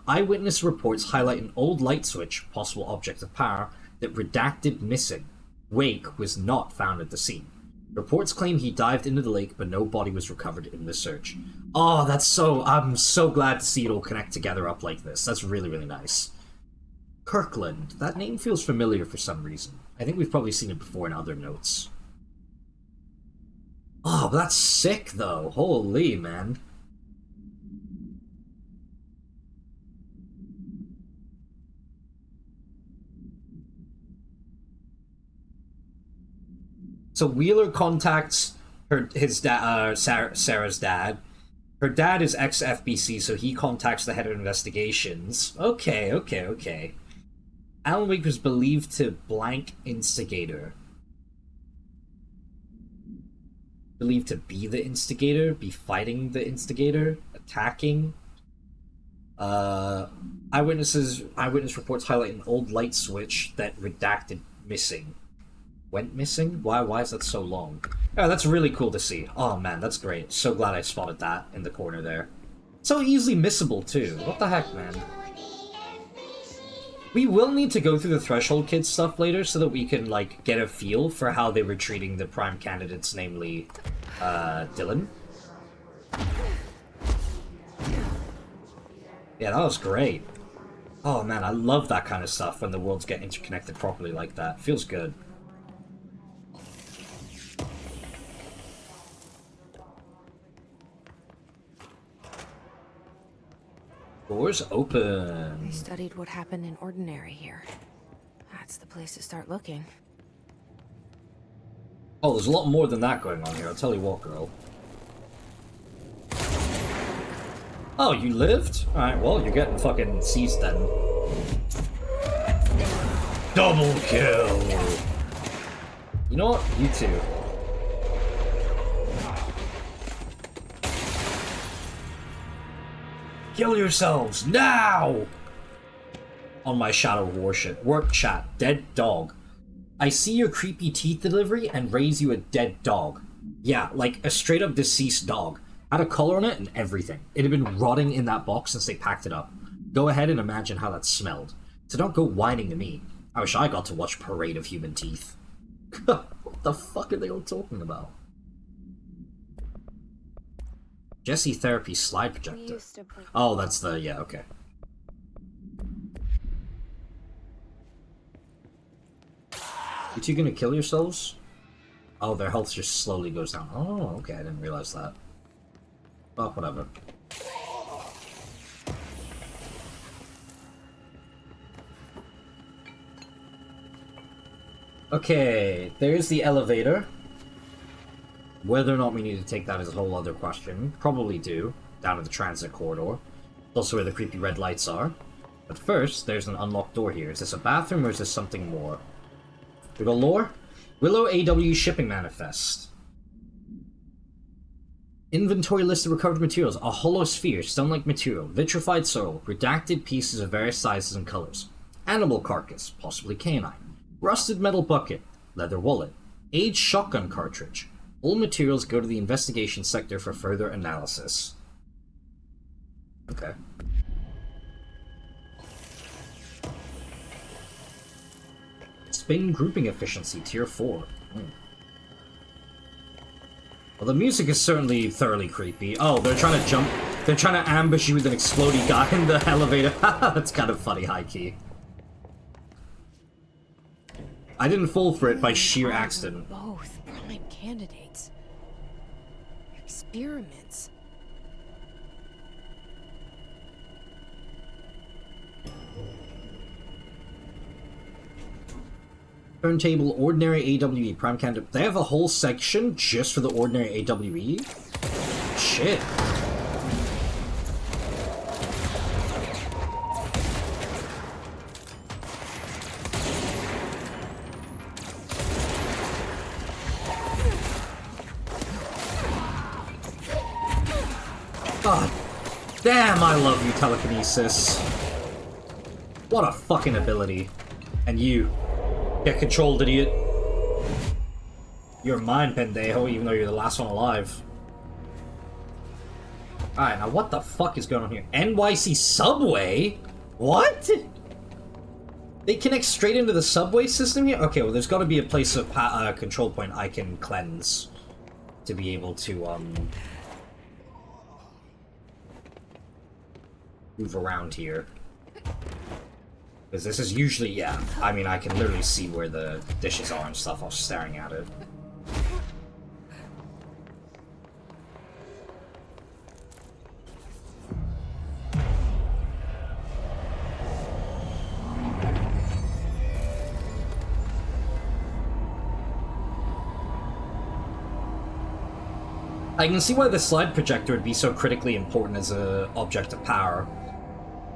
Eyewitness reports highlight an old light switch, possible object of power, that redacted missing. Wake was not found at the scene. Reports claim he dived into the lake, but no body was recovered in the search. Oh, I'm so glad to see it all connect together up like this. That's really, really nice. Kirkland. That name feels familiar for some reason. I think we've probably seen it before in other notes. Oh, but that's sick, though. Holy, man. So Wheeler contacts Sarah's dad. Her dad is ex-FBC, so he contacts the head of investigations. Okay. Alan Wake was believed to blank instigator. Believed to be the instigator, be fighting the instigator, attacking. Eyewitness reports highlight an old light switch that redacted missing. Went missing? Why is that so long? Oh, that's really cool to see. Oh man, that's great. So glad I spotted that in the corner there. So easily missable too. What the heck, man? We will need to go through the Threshold Kids stuff later so that we can, like, get a feel for how they were treating the prime candidates, namely, Dylan. Yeah, that was great. Oh man, I love that kind of stuff when the worlds get interconnected properly like that. Feels good. Doors open. They studied what happened in Ordinary here. That's the place to start looking. Oh, there's a lot more than that going on here, I'll tell you what, girl. Oh, you lived? Alright, well, you're getting fucking seized then. Double kill! You know what? You too. Kill yourselves, now! On my Shadow Worship. Work chat. Dead dog. I see your creepy teeth delivery and raise you a dead dog. Yeah, like a straight up deceased dog. Had a color on it and everything. It had been rotting in that box since they packed it up. Go ahead and imagine how that smelled. So don't go whining to me. I wish I got to watch Parade of Human Teeth. What the fuck are they all talking about? Jesse Therapy slide projector. Oh, that's the... yeah, okay. You two gonna kill yourselves? Oh, their health just slowly goes down. Oh, okay, I didn't realize that. Oh, whatever. Okay, there's the elevator. Whether or not we need to take that is a whole other question. Probably do, down to the transit corridor. Also where the creepy red lights are. But first, there's an unlocked door here. Is this a bathroom or is this something more? We go lore? Willow AW shipping manifest. Inventory list of recovered materials. A hollow sphere, stone-like material, vitrified soil, redacted pieces of various sizes and colors. Animal carcass, possibly canine. Rusted metal bucket, leather wallet. Aged shotgun cartridge. All materials go to the investigation sector for further analysis. Okay. Spin grouping efficiency, tier 4. Well, the music is certainly thoroughly creepy. Oh, they're trying to jump. They're trying to ambush you with an exploding guy in the elevator. That's kind of funny, high-key. I didn't fall for it by sheer accident. Both prime candidates. Experiments. Turntable, ordinary AWE, prime candidate. They have a whole section just for the ordinary AWE? Shit. God damn, I love you, telekinesis. What a fucking ability. And you. Get controlled, idiot. You're mine, pendejo, even though you're the last one alive. Alright, now what the fuck is going on here? NYC subway? What? They connect straight into the subway system here? Okay, well there's gotta be a place of control point I can cleanse to be able to, move around here. Because this is usually, yeah, I mean, I can literally see where the dishes are and stuff while staring at it. I can see why the slide projector would be so critically important as an object of power.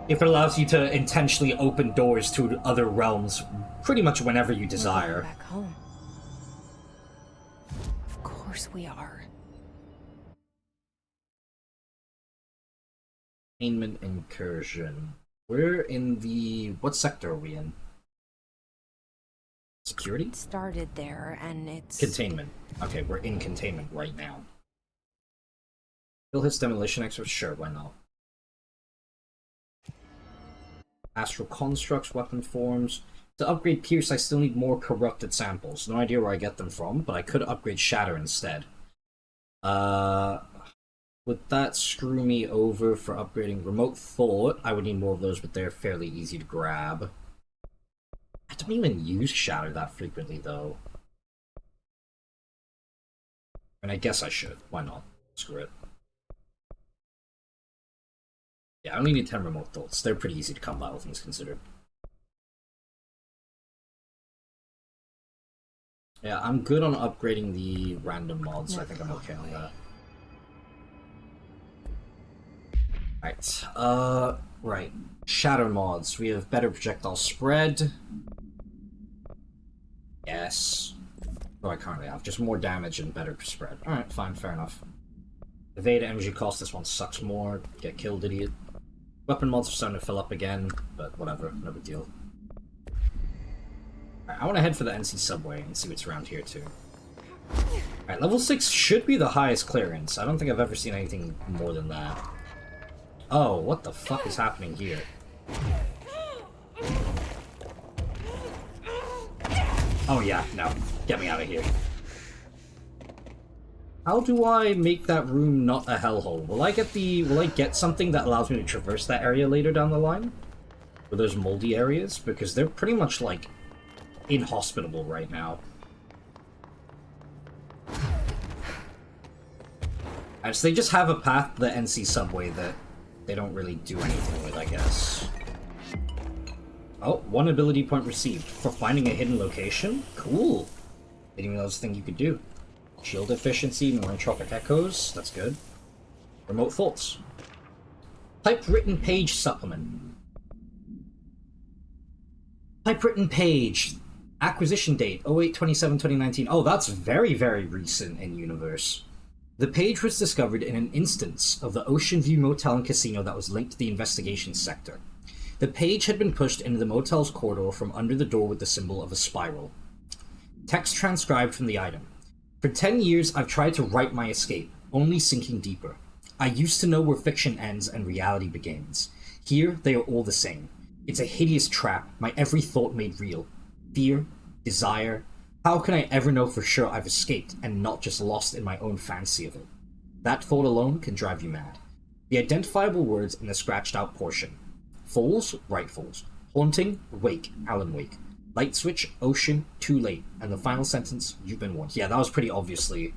If it allows you to intentionally open doors to other realms pretty much whenever you desire. Back home. Of course we are. Containment incursion. We're in the... what sector are we in? Security? It started there, and it's... Containment. Okay, we're in containment right now. Bill hits demolition expert? Sure, why not? Astral constructs, weapon forms. To upgrade Pierce, I still need more corrupted samples. No idea where I get them from, but I could upgrade Shatter instead. Would that screw me over for upgrading Remote Thought? I would need more of those, but they're fairly easy to grab. I don't even use Shatter that frequently, though. And I guess I should. Why not? Screw it. Yeah, I only need 10 Remote Thoughts. They're pretty easy to come by, all things considered. Yeah, I'm good on upgrading the random mods, so I think I'm okay on that. Right, right. Shatter mods. We have better projectile spread. Yes. Oh, I currently have. Just more damage and better spread. Alright, fine, fair enough. Evade energy cost, this one sucks more. Get killed, idiot. Weapon mods are starting to fill up again, but whatever, no big deal. Alright, I want to head for the NC subway and see what's around here too. Alright, level 6 should be the highest clearance. I don't think I've ever seen anything more than that. Oh, what the fuck is happening here? Oh yeah, no. Get me out of here. How do I make that room not a hellhole? Will I get something that allows me to traverse that area later down the line? Where there's moldy areas? Because they're pretty much, like, inhospitable right now. And so they just have a path to the NC subway that they don't really do anything with, I guess. Oh, 1 ability point received. For finding a hidden location? Cool. Didn't even know that was a thing you could do. Shield efficiency, more entropic echoes. That's good. Remote faults. Typewritten page supplement. Typewritten page. Acquisition date 08/27/2019. Oh, that's very, very recent in universe. The page was discovered in an instance of the Ocean View Motel and Casino that was linked to the investigation sector. The page had been pushed into the motel's corridor from under the door with the symbol of a spiral. Text transcribed from the item. For 10 years, I've tried to write my escape, only sinking deeper. I used to know where fiction ends and reality begins. Here, they are all the same. It's a hideous trap, my every thought made real. Fear, desire. How can I ever know for sure I've escaped and not just lost in my own fancy of it? That thought alone can drive you mad. The identifiable words in the scratched out portion. Falls, right falls. Haunting, wake, Alan Wake. Light switch, ocean, too late. And the final sentence, you've been warned. Yeah, that was pretty obviously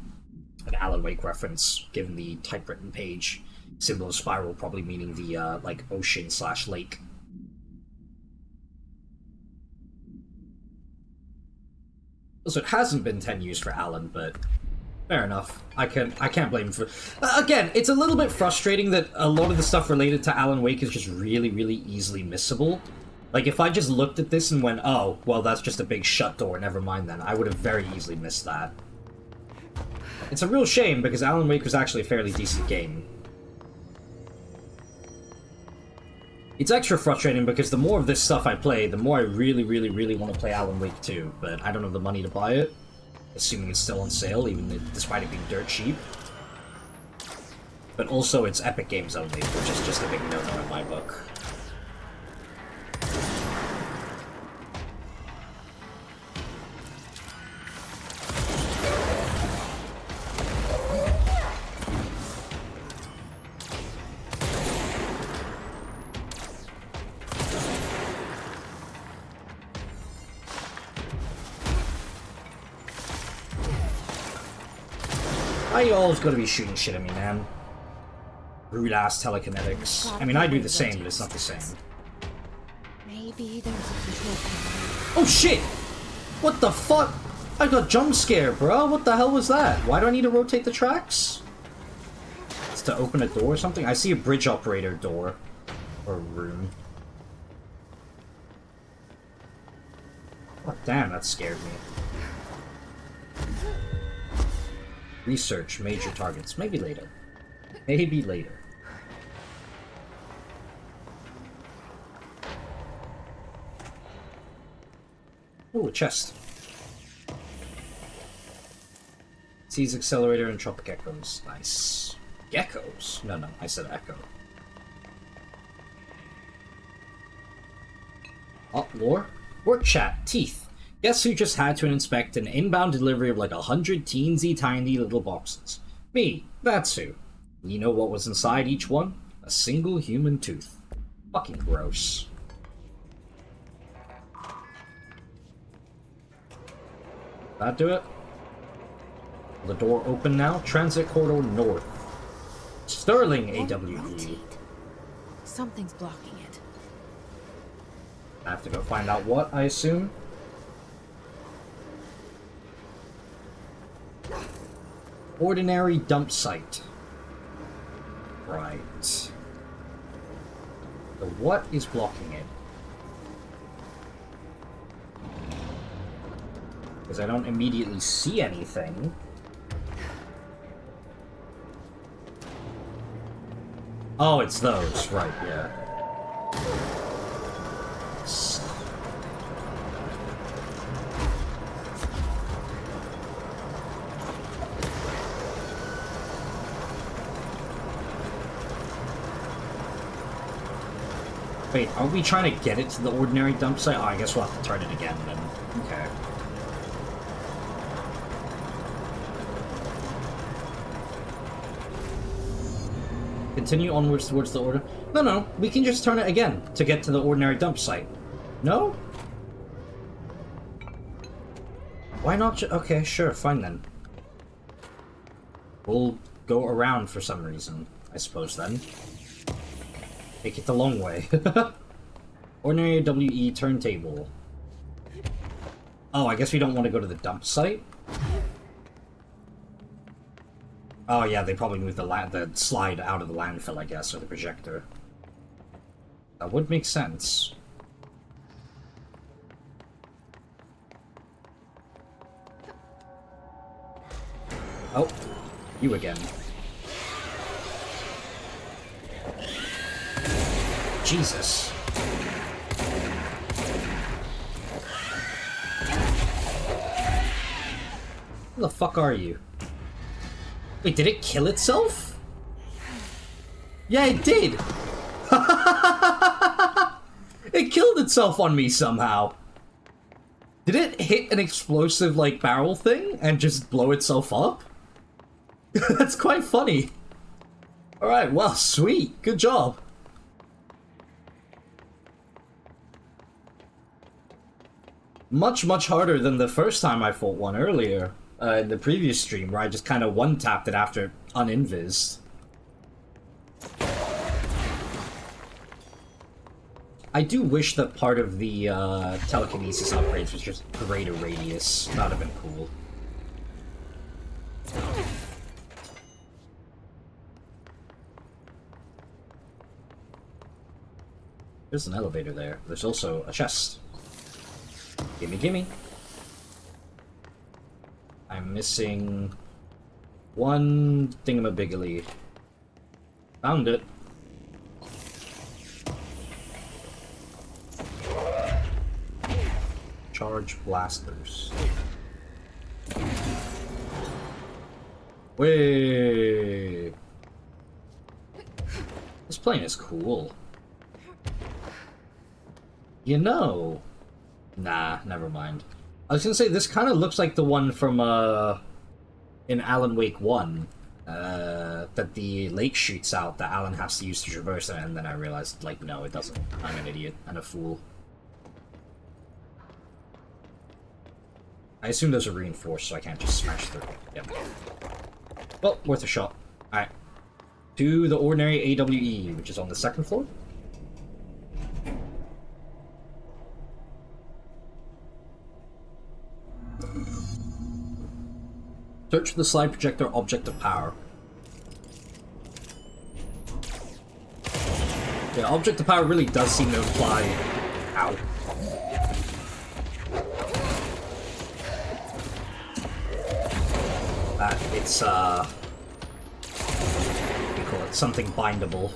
an Alan Wake reference, given the typewritten page. Symbol of spiral probably meaning the, like, ocean/lake. So it hasn't been 10 years for Alan, but fair enough. I can't blame him for... Again, it's a little bit frustrating that a lot of the stuff related to Alan Wake is just really, really easily missable. Like, if I just looked at this and went, oh, well, that's just a big shut door, never mind then, I would have very easily missed that. It's a real shame, because Alan Wake was actually a fairly decent game. It's extra frustrating because the more of this stuff I play, the more I really, really, really want to play Alan Wake 2, but I don't have the money to buy it, assuming it's still on sale, despite it being dirt cheap. But also, it's Epic Games only, which is just a big no-no in my book. Why you always gotta be shooting shit at me, man? Rude ass telekinetics. I mean, I do the same, but it's not the same. Maybe there's a control panel. Oh shit! What the fuck? I got jump scared, bro. What the hell was that? Why do I need to rotate the tracks? It's to open a door or something? I see a bridge operator door. Or room. Oh, damn, that scared me. Research major targets. Maybe later. Maybe later. Oh, a chest. Sees accelerator and tropic echoes. Nice. Geckos? No, I said echo. Oh, lore? Work chat. Teeth. Guess who just had to inspect an inbound delivery of like 100 teensy tiny little boxes? Me. That's who. You know what was inside each one? A single human tooth. Fucking gross. That do it? Will the door open now? Transit corridor north. Sterling AWE. Something's blocking it. I have to go find out what, I assume. Ordinary dump site. Right. So what is blocking it? Because I don't immediately see anything. Oh, it's those. Right, yeah. Wait, are we trying to get it to the ordinary dump site? Oh, I guess we'll have to turn it again then. Okay. Continue onwards towards the order. No, we can just turn it again to get to the ordinary dump site. No? Why not okay, sure, fine then. We'll go around for some reason, I suppose then. Take it the long way. Ordinary WE turntable. Oh, I guess we don't want to go to the dump site? Oh yeah, they probably moved the slide out of the landfill, I guess, or the projector. That would make sense. Oh, you again. Jesus. Who the fuck are you? Wait, did it kill itself? Yeah, it did! It killed itself on me somehow. Did it hit an explosive, like, barrel thing and just blow itself up? That's quite funny. Alright, well, sweet. Good job. Much, much harder than the first time I fought one earlier. In the previous stream, where I just kind of one-tapped it after uninvised. I do wish that part of the telekinesis upgrades was just greater radius. That would have been cool. There's an elevator there. There's also a chest. Gimme, gimme. I'm missing one thingamabiggly. Found it. Charge blasters. Wait. This plane is cool. You know. Nah, never mind. I was gonna say, this kind of looks like the one from, in Alan Wake 1, that the lake shoots out that Alan has to use to traverse it, and then I realized, like, no, it doesn't. I'm an idiot and a fool. I assume those are reinforced, so I can't just smash through. Yep. Well, worth a shot. Alright. To the ordinary AWE, which is on the second floor. Search for the slide projector object of power. Yeah, object of power really does seem to imply... Ow. That it's, what do you call it? Something bindable.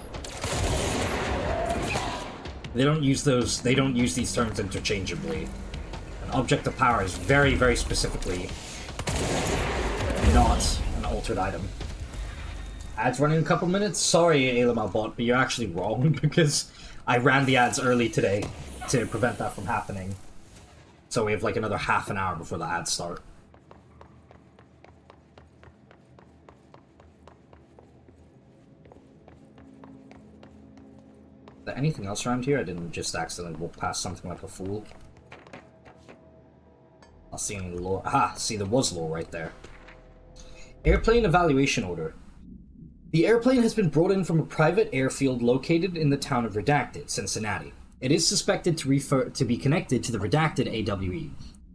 They don't use these terms interchangeably. An object of power is very, very specifically not an altered item. Ads running a couple minutes? Sorry, ALML bot, but you're actually wrong, because I ran the ads early today to prevent that from happening. So we have like another half an hour before the ads start. Is there anything else around here? I didn't just accidentally walk past something like a fool. I'll see any lore. Aha! See, there was lore right there. Airplane evaluation order. The airplane has been brought in from a private airfield located in the town of Redacted, Cincinnati. It is suspected to be connected to the Redacted AWE.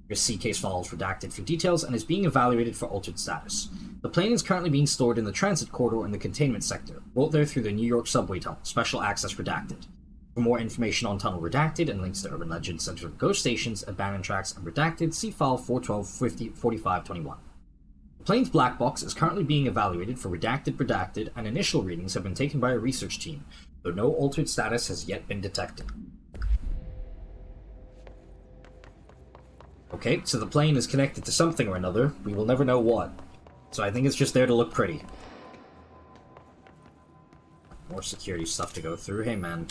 Your C-case follows Redacted for details and is being evaluated for altered status. The plane is currently being stored in the transit corridor in the containment sector, brought there through the New York subway tunnel, Special Access Redacted. For more information on Tunnel Redacted and links to urban legends centered on ghost stations, abandoned tracks, and Redacted, see file 412-4521. The plane's black box is currently being evaluated for redacted, and initial readings have been taken by a research team, though no altered status has yet been detected. Okay, so the plane is connected to something or another. We will never know what. So I think it's just there to look pretty. More security stuff to go through. Hey man,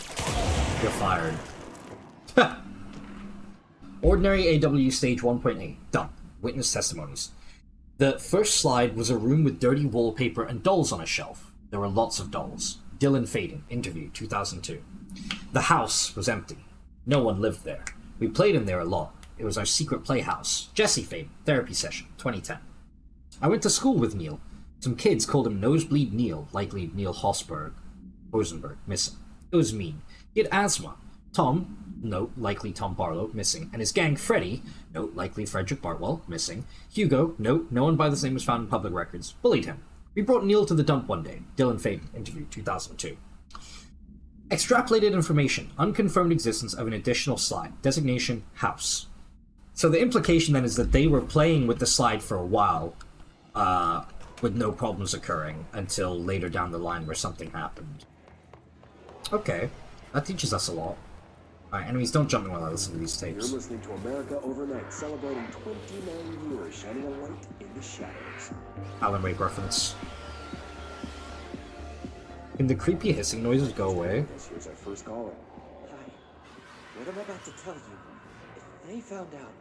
you're fired. Ordinary AW Stage 1.8. Done. Witness testimonies. The first slide was a room with dirty wallpaper and dolls on a shelf. There were lots of dolls. Dylan Faden, interview, 2002. The house was empty. No one lived there. We played in there a lot. It was our secret playhouse. Jesse Faden, therapy session, 2010. I went to school with Neil. Some kids called him Nosebleed Neil, likely Neil Hosenberg, missing. It was mean. He had asthma. Tom, note, likely Tom Barlow, missing. And his gang, Freddy, note, likely Frederick Bartwell, missing. Hugo, note, no one by this name was found in public records, bullied him. We brought Neil to the dump one day. Dylan Faden, interview 2002. Extrapolated information, unconfirmed existence of an additional slide. Designation, house. So the implication then is that they were playing with the slide for a while, with no problems occurring until later down the line where something happened. Okay, that teaches us a lot. Alright, enemies, don't jump me while I listen to these tapes. You're listening to America Overnight, celebrating 29 years, shining a light in the shadows. Alan Wake reference. Can the creepy hissing noises go away? Here's our first caller. Hi. What I'm about to tell you, if they found out,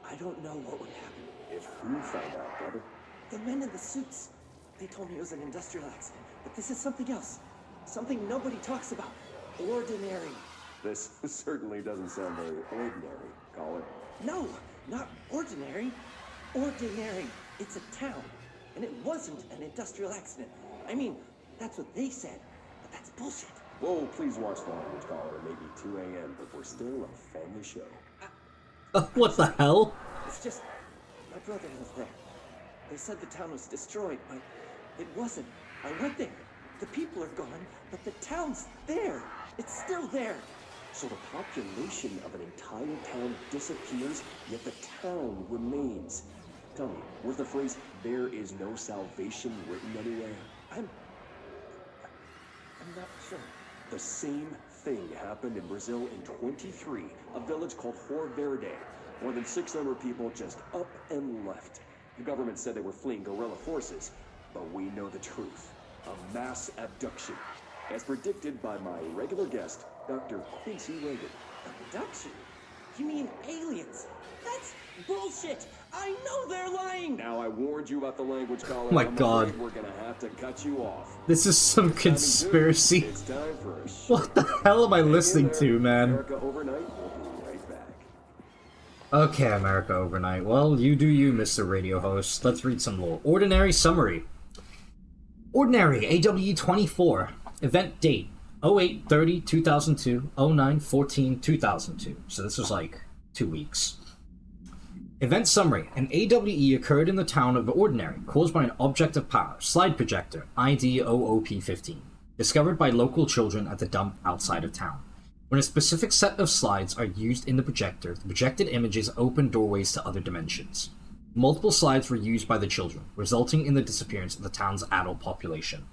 I don't know what would happen. If who found out, brother? The men in the suits. They told me it was an industrial accident, but this is something else. Something nobody talks about. Ordinary. This certainly doesn't sound very ordinary, caller. No, not ordinary. Ordinary. It's a town. And it wasn't an industrial accident. I mean, that's what they said, but that's bullshit. Whoa, please watch the language, caller. It may be 2 a.m., but we're still a family show. What the hell? It's just, my brother lived there. They said the town was destroyed, but it wasn't. I went there. The people are gone, but the town's there. It's still there. So the population of an entire town disappears, yet the town remains. Tell me, was the phrase, "there is no salvation" written anywhere? I'm not sure. The same thing happened in Brazil in 23, a village called Rio Verde. More than 600 people just up and left. The government said they were fleeing guerrilla forces, but we know the truth. A mass abduction, as predicted by my regular guest, Dr. Quincy Reagan. Abduction? You mean aliens? That's bullshit! I know they're lying! Now I warned you about the language, caller. Oh my I'm God. afraid we're gonna have to cut you off. This is some conspiracy. It's time for a What the hell am I listening to, man? America Overnight. We'll be right back. Okay, America Overnight. Well, you do you, Mr. Radio Host. Let's read some lore. Ordinary summary. Ordinary, AW24. Event date, 08/30/2002, 09/14/2002. So this was like 2 weeks. Event summary. An AWE occurred in the town of Ordinary, caused by an object of power, slide projector, ID OOP15, discovered by local children at the dump outside of town. When a specific set of slides are used in the projector, the projected images open doorways to other dimensions. Multiple slides were used by the children, resulting in the disappearance of the town's adult population.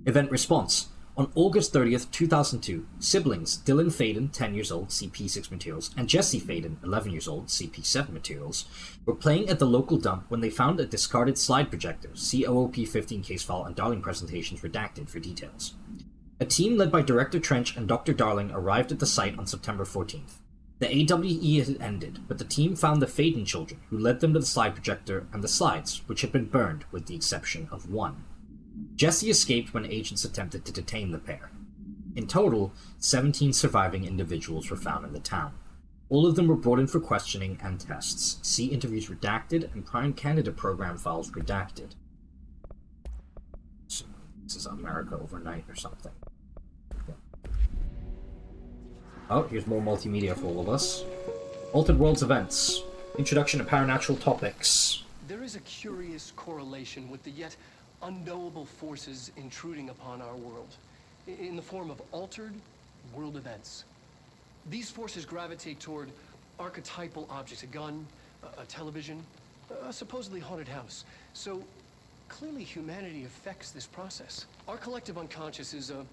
Event response. On August 30th, 2002, siblings Dylan Faden, 10 years old, CP6 materials, and Jesse Faden, 11 years old, CP7 materials, were playing at the local dump when they found a discarded slide projector, COOP15 case file and Darling presentations redacted for details. A team led by Director Trench and Dr. Darling arrived at the site on September 14th. The AWE had ended, but the team found the Faden children, who led them to the slide projector and the slides, which had been burned with the exception of one. Jesse escaped when agents attempted to detain the pair. In total, 17 surviving individuals were found in the town. All of them were brought in for questioning and tests. See interviews redacted and Prime Candidate program files redacted. So, this is America Overnight or something. Oh, here's more multimedia for all of us. Altered Worlds events. Introduction to paranatural topics. There is a curious correlation with the yet unknowable forces intruding upon our world, in the form of altered world events. These forces gravitate toward archetypal objects, a gun, a television, a supposedly haunted house. So clearly humanity affects this process. Our collective unconscious is a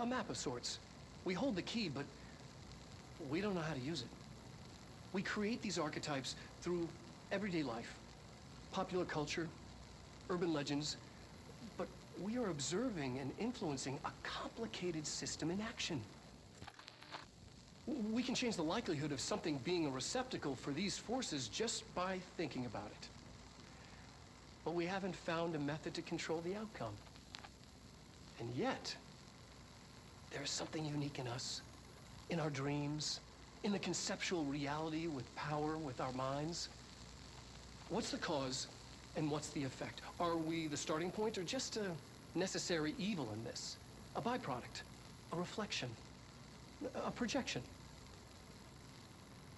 map of sorts. We hold the key, but we don't know how to use it. We create these archetypes through everyday life, popular culture, urban legends, but we are observing and influencing a complicated system in action. We can change the likelihood of something being a receptacle for these forces just by thinking about it. But we haven't found a method to control the outcome. And yet, there's something unique in us, in our dreams, in the conceptual reality with power, with our minds. What's the cause and what's the effect? Are we the starting point or just a necessary evil in this? A byproduct, a reflection, a projection?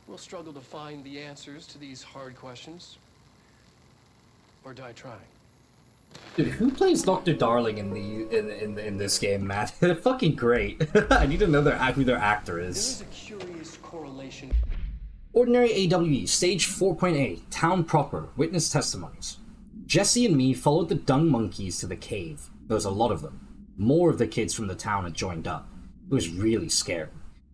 We'll struggle to find the answers to these hard questions, or die trying. Dude, who plays Dr. Darling in this game, man? They're fucking great. I need to know who their actor is. There is a curious correlation. Ordinary AWE, Stage 4.8, Town Proper, Witness Testimonies. Jesse and me followed the dung monkeys to the cave. There was a lot of them. More of the kids from the town had joined up. It was really scary.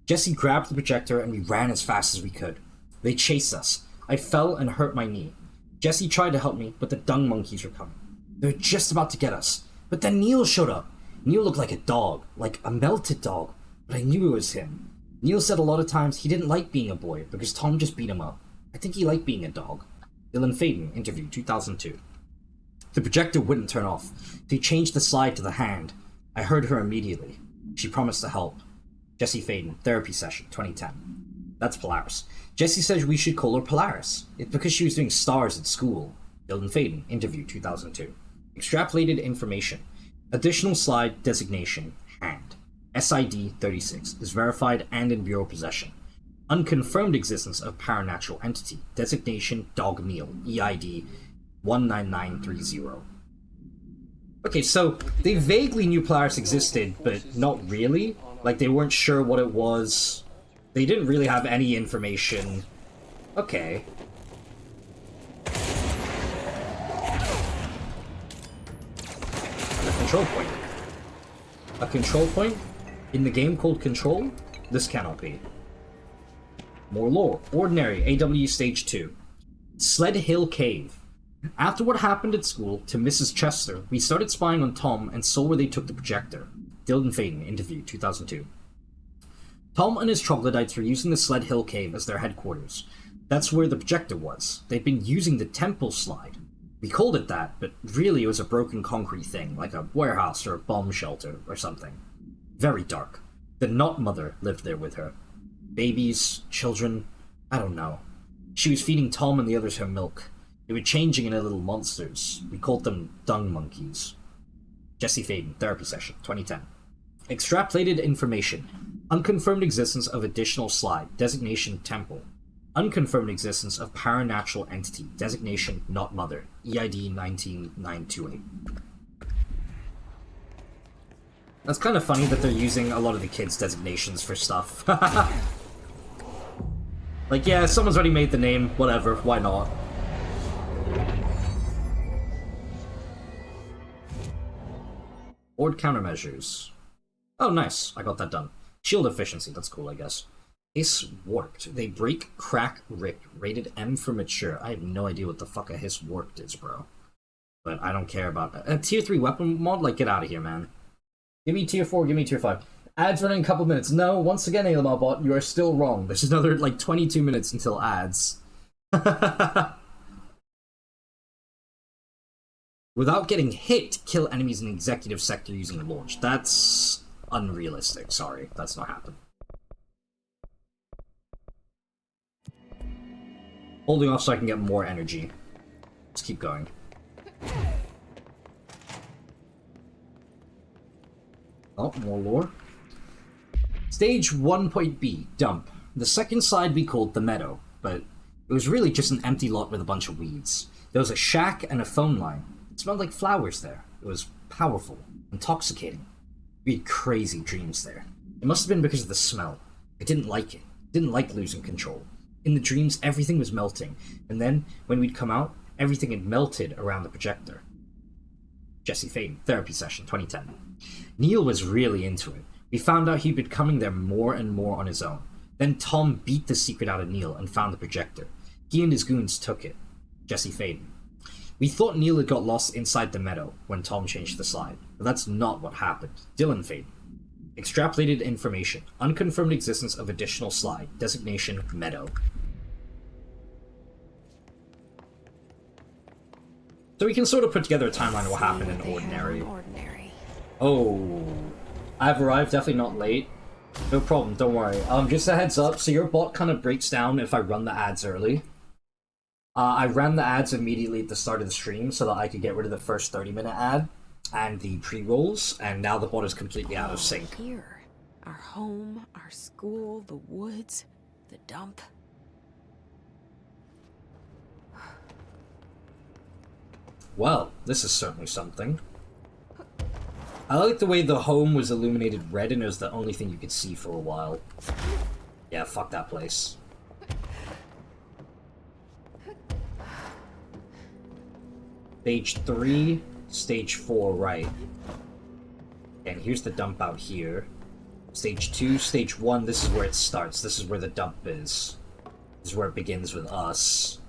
Jesse grabbed the projector and we ran as fast as we could. They chased us. I fell and hurt my knee. Jesse tried to help me, but the dung monkeys were coming. They were just about to get us. But then Neil showed up. Neil looked like a dog, like a melted dog, but I knew it was him. Neil said a lot of times he didn't like being a boy because Tom just beat him up. I think he liked being a dog. Dylan Faden, interview 2002. The projector wouldn't turn off. They changed the slide to the hand. I heard her immediately. She promised to help. Jesse Faden, therapy session, 2010. That's Polaris. Jesse says we should call her Polaris. It's because she was doing stars at school. Dylan Faden, interview 2002. Extrapolated information. Additional slide designation, hand. SID 36 is verified and in Bureau possession. Unconfirmed existence of paranatural entity. Designation Dog Neil. EID 19930. Okay, so they vaguely knew Polaris existed, but not really. Like, they weren't sure what it was. They didn't really have any information. Okay. A control point. A control point? In the game called Control? This cannot be. More lore. Ordinary AW Stage 2. Sled Hill Cave. After what happened at school to Mrs. Chester, we started spying on Tom and saw where they took the projector. Dylan Faden, interview 2002. Tom and his troglodytes were using the Sled Hill Cave as their headquarters. That's where the projector was. They'd been using the temple slide. We called it that, but really it was a broken concrete thing, like a warehouse or a bomb shelter or something. Very dark. The Not Mother lived there with her. Babies, children, I don't know. She was feeding Tom and the others her milk. They were changing into little monsters. We called them dung monkeys. Jesse Faden, therapy session, 2010. Extrapolated information. Unconfirmed existence of additional slide. Designation temple. Unconfirmed existence of paranatural entity. Designation Not Mother. EID 19928. That's kind of funny that they're using a lot of the kids' designations for stuff. Like, yeah, someone's already made the name, whatever, why not? Board countermeasures. Oh, nice, I got that done. Shield efficiency, that's cool, I guess. Hiss warped. They break, crack, rip. Rated M for mature. I have no idea what the fuck a hiss warped is, bro. But I don't care about that. A tier 3 weapon mod? Like, get out of here, man. Give me tier 4, give me tier 5. Ads running a couple minutes. No, once again, ALMRbot, you are still wrong. There's another, like, 22 minutes until ads. Without getting hit, kill enemies in the executive sector using launch. That's unrealistic. Sorry, that's not happening. Holding off so I can get more energy. Let's keep going. Oh, more lore. Stage 1.B, dump. The second side we called the meadow, but it was really just an empty lot with a bunch of weeds. There was a shack and a phone line. It smelled like flowers there. It was powerful, intoxicating. We had crazy dreams there. It must have been because of the smell. I didn't like it. Didn't like losing control. In the dreams, everything was melting, and then, when we'd come out, everything had melted around the projector. Jesse Faden, therapy session, 2010. Neil was really into it. We found out he'd been coming there more and more on his own. Then Tom beat the secret out of Neil and found the projector. He and his goons took it. Jesse Faden. We thought Neil had got lost inside the meadow when Tom changed the slide, but that's not what happened. Dylan Faden. Extrapolated information. Unconfirmed existence of additional slide. Designation meadow. So we can sort of put together a timeline of what happened in Ordinary. Oh, I've arrived, definitely not late. No problem, don't worry. Just a heads up, so your bot kind of breaks down if I run the ads early. I ran the ads immediately at the start of the stream so that I could get rid of the first 30-minute ad and the pre-rolls, and now the bot is completely out of sync. Here, our home, our school, the woods, the dump. Well, this is certainly something. I like the way the home was illuminated red and it was the only thing you could see for a while. Yeah, fuck that place. Stage 3, stage 4, right. And here's the dump out here. Stage 2, stage 1, this is where it starts. This is where the dump is. This is where it begins with us.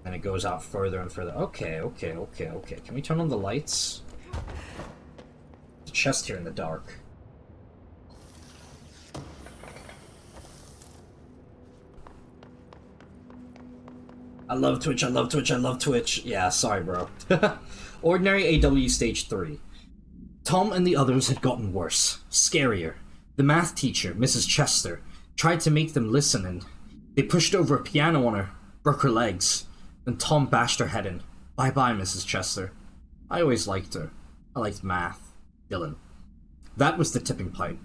And it goes out further and further. Okay. Can we turn on the lights? There's a chest here in the dark. I love Twitch, I love Twitch, I love Twitch. Yeah, sorry, bro. Ordinary AW Stage 3. Tom and the others had gotten worse. Scarier. The math teacher, Mrs. Chester, tried to make them listen and they pushed over a piano on her, broke her legs. Then Tom bashed her head in. Bye-bye, Mrs. Chester. I always liked her. I liked math. Dylan. That was the tipping point.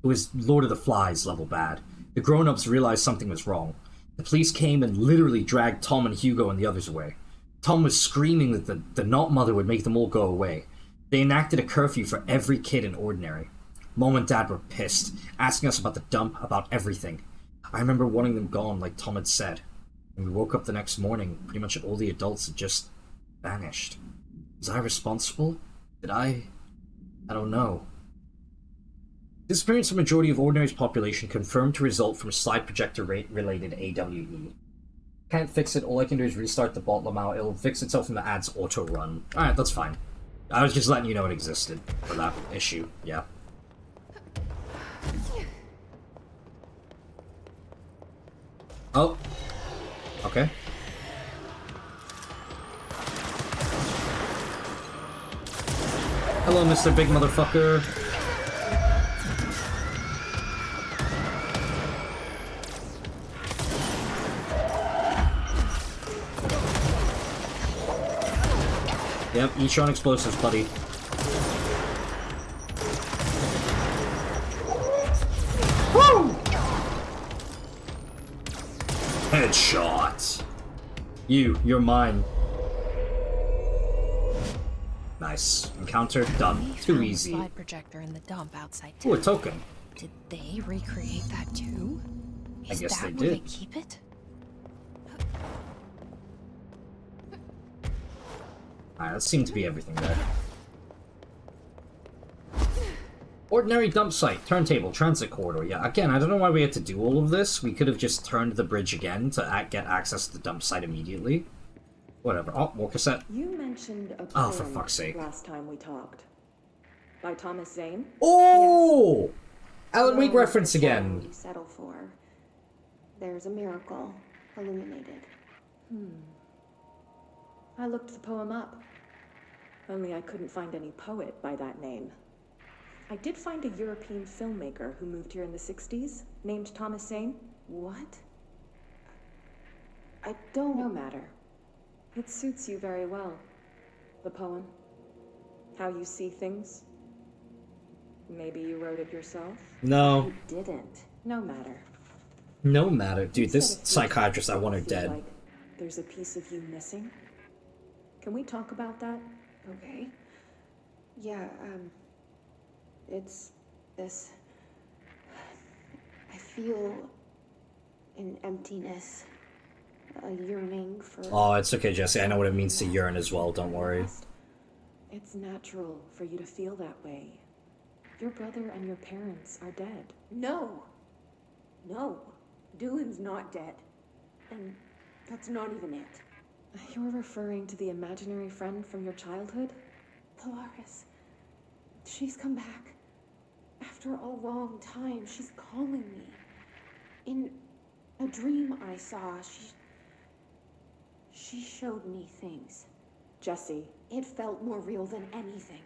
It was Lord of the Flies level bad. The grown-ups realized something was wrong. The police came and literally dragged Tom and Hugo and the others away. Tom was screaming that the Not Mother would make them all go away. They enacted a curfew for every kid in Ordinary. Mom and Dad were pissed, asking us about the dump, about everything. I remember wanting them gone, like Tom had said. When we woke up the next morning, pretty much all the adults had just vanished. Was I responsible? Did I don't know. Disappearance of the majority of Ordinary's population confirmed to result from slide projector related AWE. Can't fix it, all I can do is restart the bottom out, it'll fix itself when the ads auto run. Alright, that's fine. I was just letting you know it existed for that issue, yeah. Oh. Okay. Hello, Mr. Big Motherfucker. Yep, each on explosives, buddy. Woo! Headshot. You're mine. Nice. Encounter done. Too easy. Slide projector in the dump outside Ooh, a town. token. Did they recreate that too? I guess they Is that did. where they keep it? Alright, that seemed to be everything there. Ordinary dump site, turntable, transit corridor. Yeah, again, I don't know why we had to do all of this. We could have just turned the bridge again to get access to the dump site immediately. Whatever. Oh, more cassette. You mentioned a Oh, for poem fuck's sake. last time we talked. By Thomas Zane? Oh! Alan Wake No, reference the town again. you settle for. There's a miracle illuminated. I looked the poem up. Only I couldn't find any poet by that name. I did find a European filmmaker who moved here in the 60s, named Thomas Zane. What? I don't... No matter. It suits you very well. The poem. How you see things. Maybe you wrote it yourself? No. You didn't. No matter. No matter. Dude, Instead this of psychiatrist, I want her feel dead. Like there's a piece of you missing. Can we talk about that? Okay. Yeah, it's this... I feel an emptiness, a yearning for... Oh, it's okay, Jesse. I know what it means to yearn as well. Don't worry. It's natural for you to feel that way. Your brother and your parents are dead. No! No. Dylan's not dead. And that's not even it. You're referring to the imaginary friend from your childhood? Polaris. She's come back. After a long time, she's calling me. In a dream I saw, she showed me things. Jesse. It felt more real than anything.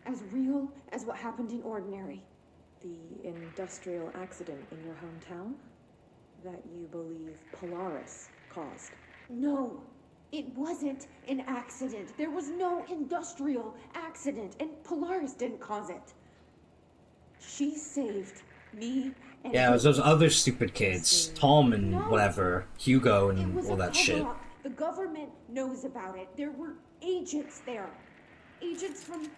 As real as what happened in Ordinary. The industrial accident in your hometown? That you believe Polaris caused? No, it wasn't an accident. There was no industrial accident, and Polaris didn't cause it. She saved me and Yeah, it was those other stupid kids. Tom and whatever. Hugo and all that shit. The government knows about it. There were agents there. Agents from...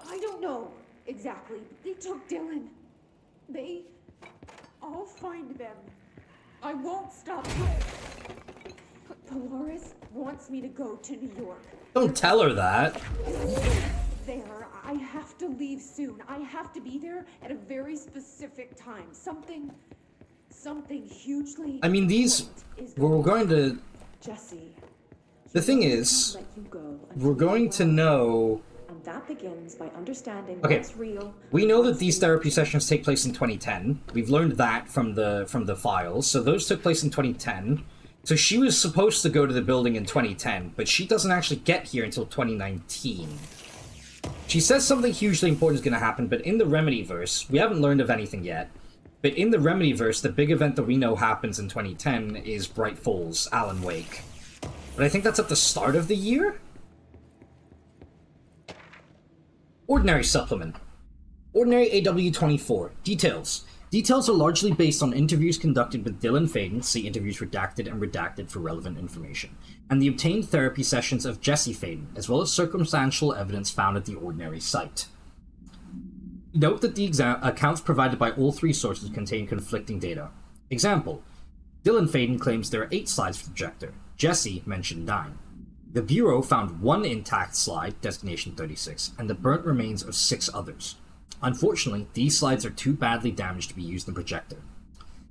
I don't know exactly, but they took Dylan. I'll find them. I won't stop. Polaris wants me to go to New York. Don't tell her that. There, I have to leave soon. I have to be there at a very specific time. Something hugely... I mean, we're going to... Jesse. The thing is, we're going to know... And that begins by understanding okay, what's real. We know that these therapy sessions take place in 2010. We've learned that from the files. So those took place in 2010. So she was supposed to go to the building in 2010, but she doesn't actually get here until 2019. She says something hugely important is going to happen, but in the Remedyverse, we haven't learned of anything yet. But in the Remedyverse, the big event that we know happens in 2010 is Bright Falls, Alan Wake. But I think that's at the start of the year? Ordinary Supplement. Ordinary AW24. Details. Details are largely based on interviews conducted with Dylan Faden, see interviews redacted and redacted for relevant information, and the obtained therapy sessions of Jesse Faden, as well as circumstantial evidence found at the Ordinary site. Note that the accounts provided by all three sources contain conflicting data. Example, Dylan Faden claims there are 8 slides for the projector. Jesse mentioned 9. The Bureau found 1 intact slide, Destination 36, and the burnt remains of 6 others. Unfortunately, these slides are too badly damaged to be used in the projector.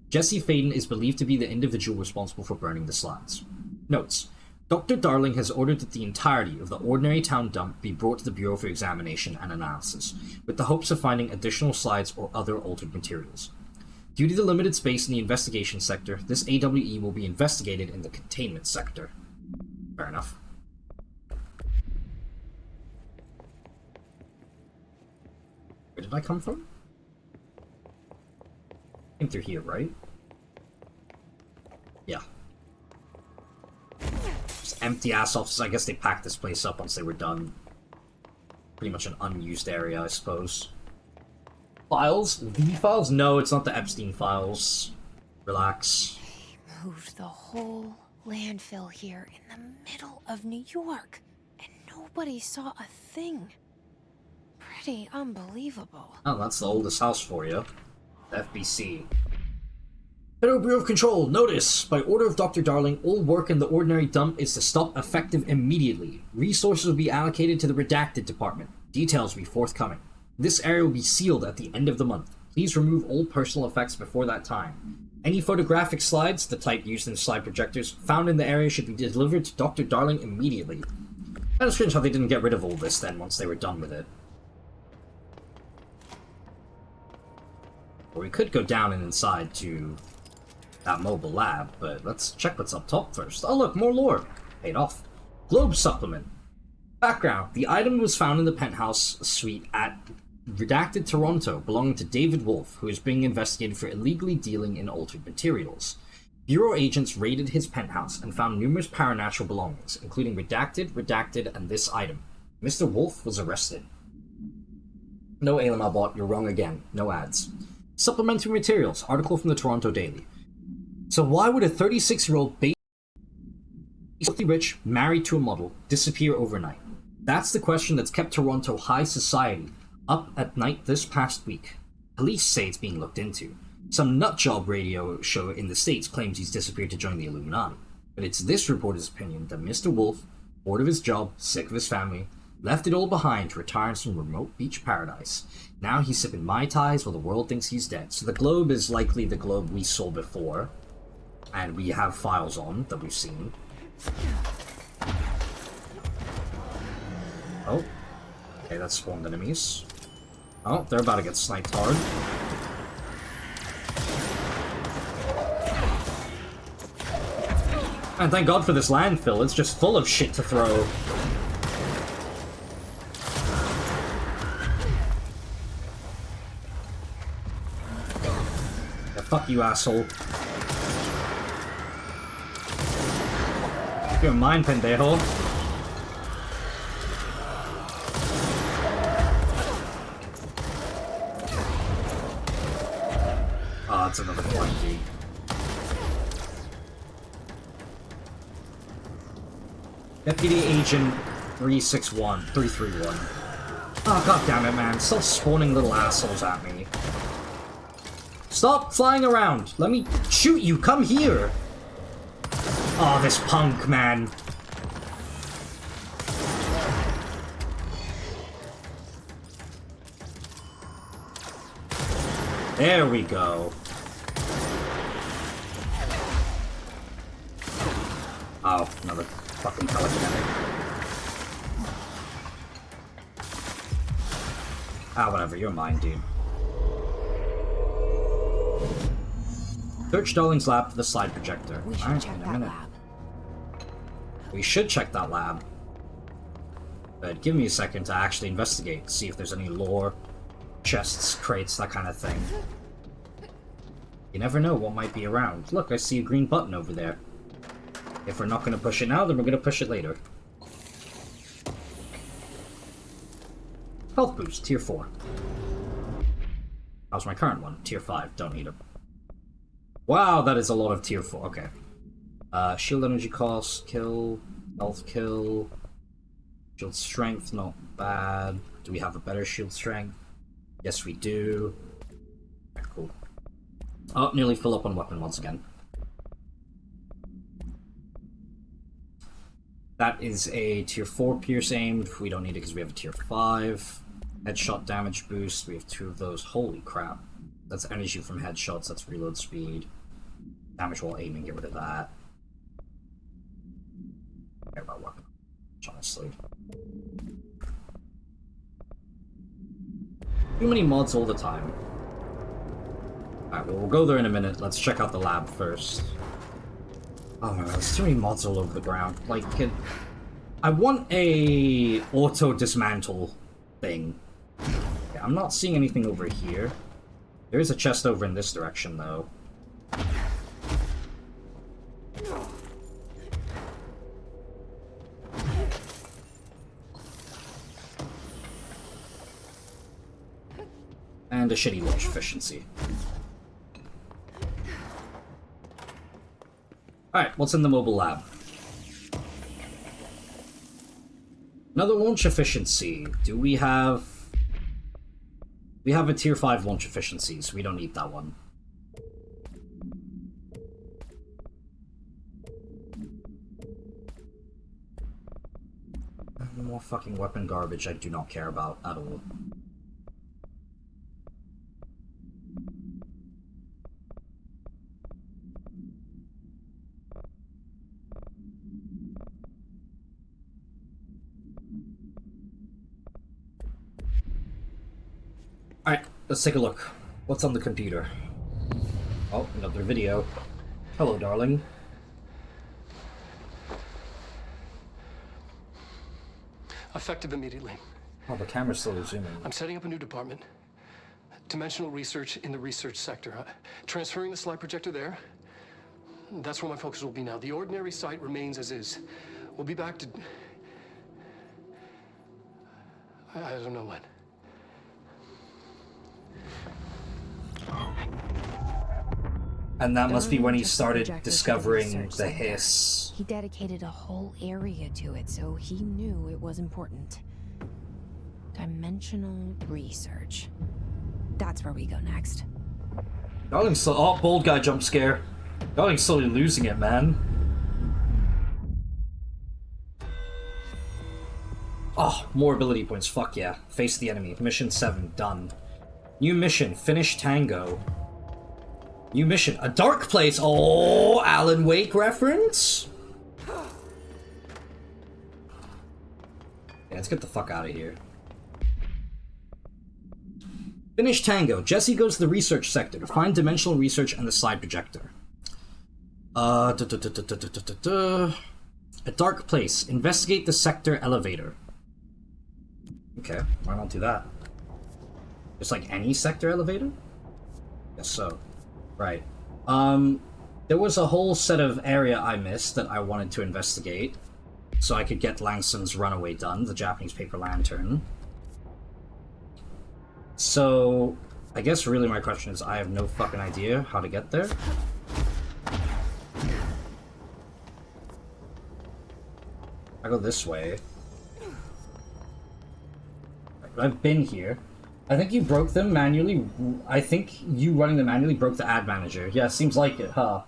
Jesse Faden is believed to be the individual responsible for burning the slides. Notes. Dr. Darling has ordered that the entirety of the Ordinary Town dump be brought to the Bureau for examination and analysis, with the hopes of finding additional slides or other altered materials. Due to the limited space in the investigation sector, this AWE will be investigated in the containment sector. Fair enough. Where did I come from? Came through here, right? Yeah. Just empty ass offices. I guess they packed this place up once they were done. Pretty much an unused area, I suppose. Files? The files? No, it's not the Epstein files. Relax. They moved the whole landfill here in the middle of New York, and nobody saw a thing. Pretty unbelievable. Oh, that's the oldest house for you. The FBC. Federal Bureau of Control, notice! By order of Dr. Darling, all work in the Ordinary dump is to stop effective immediately. Resources will be allocated to the Redacted Department. Details will be forthcoming. This area will be sealed at the end of the month. Please remove all personal effects before that time. Any photographic slides, the type used in slide projectors, found in the area should be delivered to Dr. Darling immediately. Kind of strange how they didn't get rid of all this then once they were done with it. Or we could go down and inside to that mobile lab, but let's check what's up top first. Oh look, more lore. Paid off. Globe Supplement. Background. The item was found in the penthouse suite at Redacted Toronto, belonging to David Wolf, who is being investigated for illegally dealing in altered materials. Bureau agents raided his penthouse and found numerous paranatural belongings, including Redacted, and this item. Mr. Wolf was arrested. No, Ailenabot, you're wrong again. No ads. Supplementary materials. Article from the Toronto Daily. So why would a 36-year-old basically rich, married to a model, disappear overnight? That's the question that's kept Toronto high society up at night this past week. Police say it's being looked into. Some nutjob radio show in the States claims he's disappeared to join the Illuminati. But it's this reporter's opinion that Mr. Wolf, bored of his job, sick of his family, left it all behind to retire in some remote beach paradise. Now he's sipping Mai Tais while the world thinks he's dead. So the globe is likely the globe we saw before. And we have files on that we've seen. Oh. Okay, that's spawned enemies. Oh, they're about to get sniped hard. And thank God for this landfill, it's just full of shit to throw. Yeah, fuck you, asshole. You're mine, pendejo. Oh, that's another blind key. Deputy Agent 331. Oh, god damn it, man. Stop spawning little assholes at me. Stop flying around. Let me shoot you. Come here. Oh, this punk, man. There we go. Oh, another fucking telekinetic. Ah, whatever, you're mine, dude. Search Darling's lab for the slide projector. We should check that lab. We should check that lab. But give me a second to actually investigate, see if there's any lore, chests, crates, that kind of thing. You never know what might be around. Look, I see a green button over there. If we're not going to push it now, then we're going to push it later. Health boost, tier 4. How's my current one? Tier 5, don't need it. Wow, that is a lot of tier 4, okay. Shield energy cost, kill, health kill, shield strength, not bad. Do we have a better shield strength? Yes, we do. Okay, cool. Oh, nearly full up on weapon once again. That is a tier 4 pierce aimed. We don't need it because we have a tier 5. Headshot damage boost. We have 2 of those. Holy crap. That's energy from headshots. That's reload speed. Damage while aiming. Get rid of that. Care about weapon. Honestly. Too many mods all the time. Alright, well, we'll go there in a minute. Let's check out the lab first. Oh my god, there's too many mods all over the ground. Like, I want a auto-dismantle thing. Okay, I'm not seeing anything over here. There is a chest over in this direction, though. And a shitty launch efficiency. Alright, what's in the mobile lab? Another launch efficiency. Do we have... We have a tier 5 launch efficiency, so we don't need that one. More fucking weapon garbage I do not care about at all. Alright, let's take a look. What's on the computer? Oh, another video. Hello, darling. Effective immediately. Oh, the camera's still resuming. I'm setting up a new department. Dimensional research in the research sector. Transferring the slide projector there. That's where my focus will be now. The ordinary site remains as is. We'll be back to... I don't know when. And that must be when he started discovering the hiss. He dedicated a whole area to it, so he knew it was important. Dimensional research. That's where we go next. Darling's still... Oh, bold guy jump scare. Darling's slowly losing it, man. Oh, more ability points. Fuck yeah. Face the enemy. Mission 7. Done. New mission. Finish Tango. New mission. A dark place. Oh, Alan Wake reference? Yeah, let's get the fuck out of here. Finish Tango. Jesse goes to the research sector to find dimensional research and the slide projector. A dark place. Investigate the sector elevator. Okay, why not do that? Just like any sector elevator? Guess so. Right. There was a whole set of area I missed that I wanted to investigate, so I could get Langston's runaway done, the Japanese paper lantern. So, I guess really my question is, I have no fucking idea how to get there. I go this way. I've been here. I think you broke them manually. I think you running them manually broke the ad manager. Yeah, seems like it, huh?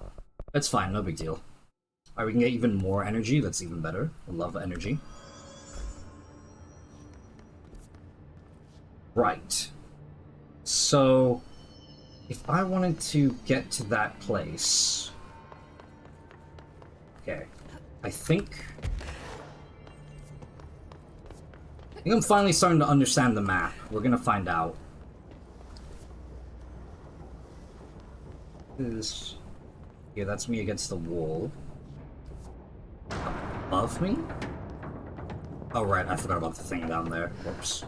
It's fine, no big deal. Alright, we can get even more energy. That's even better. I love energy. Right. So, if I wanted to get to that place... Okay. I think I'm finally starting to understand the map. We're gonna find out. Yeah, that's me against the wall. Above me? Oh right, I forgot about the thing down there. Whoops.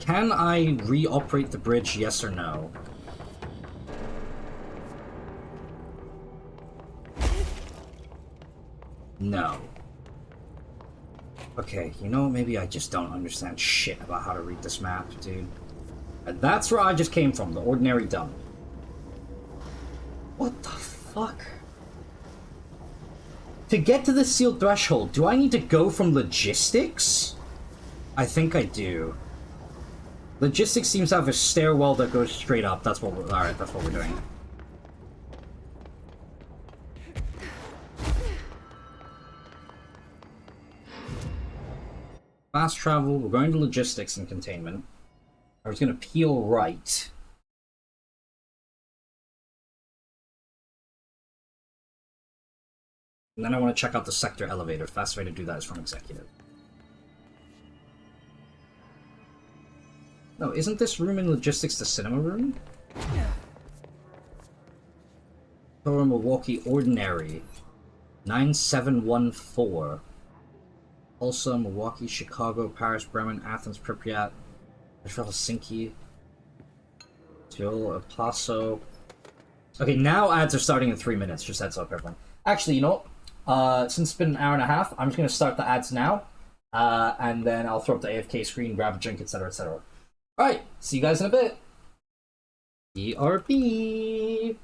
Can I re-operate the bridge, yes or no? No. Okay, you know, maybe I just don't understand shit about how to read this map, dude. And that's where I just came from, the ordinary dumb. What the fuck? To get to the sealed threshold, do I need to go from logistics? I think I do. Logistics seems to have a stairwell that goes straight up. That's what we're... Alright, that's what we're doing. Fast travel, we're going to logistics and containment. I was gonna peel right. And then I want to check out the sector elevator. Fast way to do that is from executive. No, isn't this room in logistics the cinema room? Toro Milwaukee Ordinary. 9714. Tulsa, Milwaukee, Chicago, Paris, Bremen, Athens, Pripyat, Helsinki, Seoul, El Paso. Okay, now ads are starting in 3 minutes. Just heads up, everyone. Actually, you know what? Since it's been an hour and a half, I'm just going to start the ads now. And then I'll throw up the AFK screen, grab a drink, etc., etc. Alright, see you guys in a bit. BRB!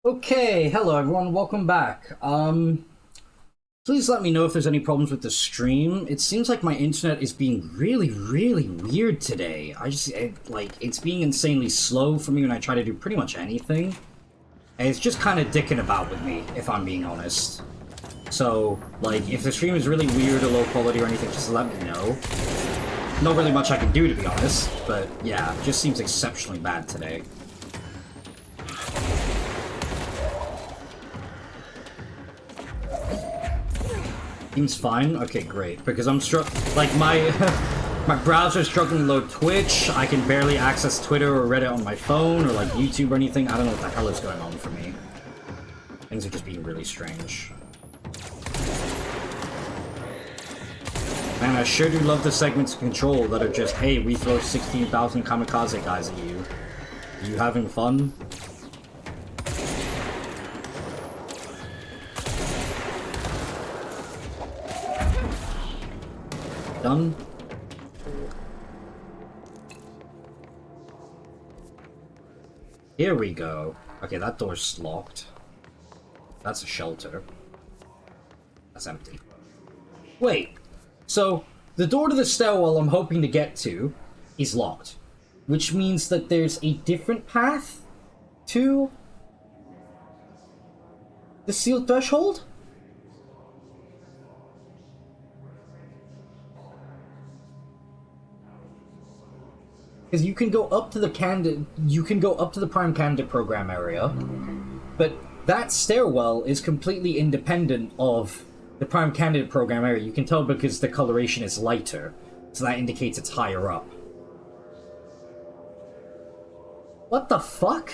Okay, hello everyone, welcome back. Please let me know if there's any problems with the stream. It seems like my internet is being really weird today. It's being insanely slow for me when I try to do pretty much anything. And it's just kind of dicking about with me, if I'm being honest. So, like, if the stream is really weird or low quality or anything, just let me know. Not really much I can do, to be honest, but yeah, it just seems exceptionally bad today. Seems fine? Okay, great. Because I'm like, my browser's struggling to load Twitch, I can barely access Twitter or Reddit on my phone, or like YouTube or anything. I don't know what the hell is going on for me. Things are just being really strange. Man, I sure do love the segments of Control that are just, hey, we throw 16,000 kamikaze guys at you. Are you having fun? Done? Here we go. Okay, that door's locked. That's a shelter. That's empty. Wait. So, the door to the stairwell I'm hoping to get to is locked. Which means that there's a different path to the sealed threshold? Because you can go up to the Prime Candidate program area, but that stairwell is completely independent of the Prime Candidate program area. You can tell because the coloration is lighter, so that indicates it's higher up. What the fuck?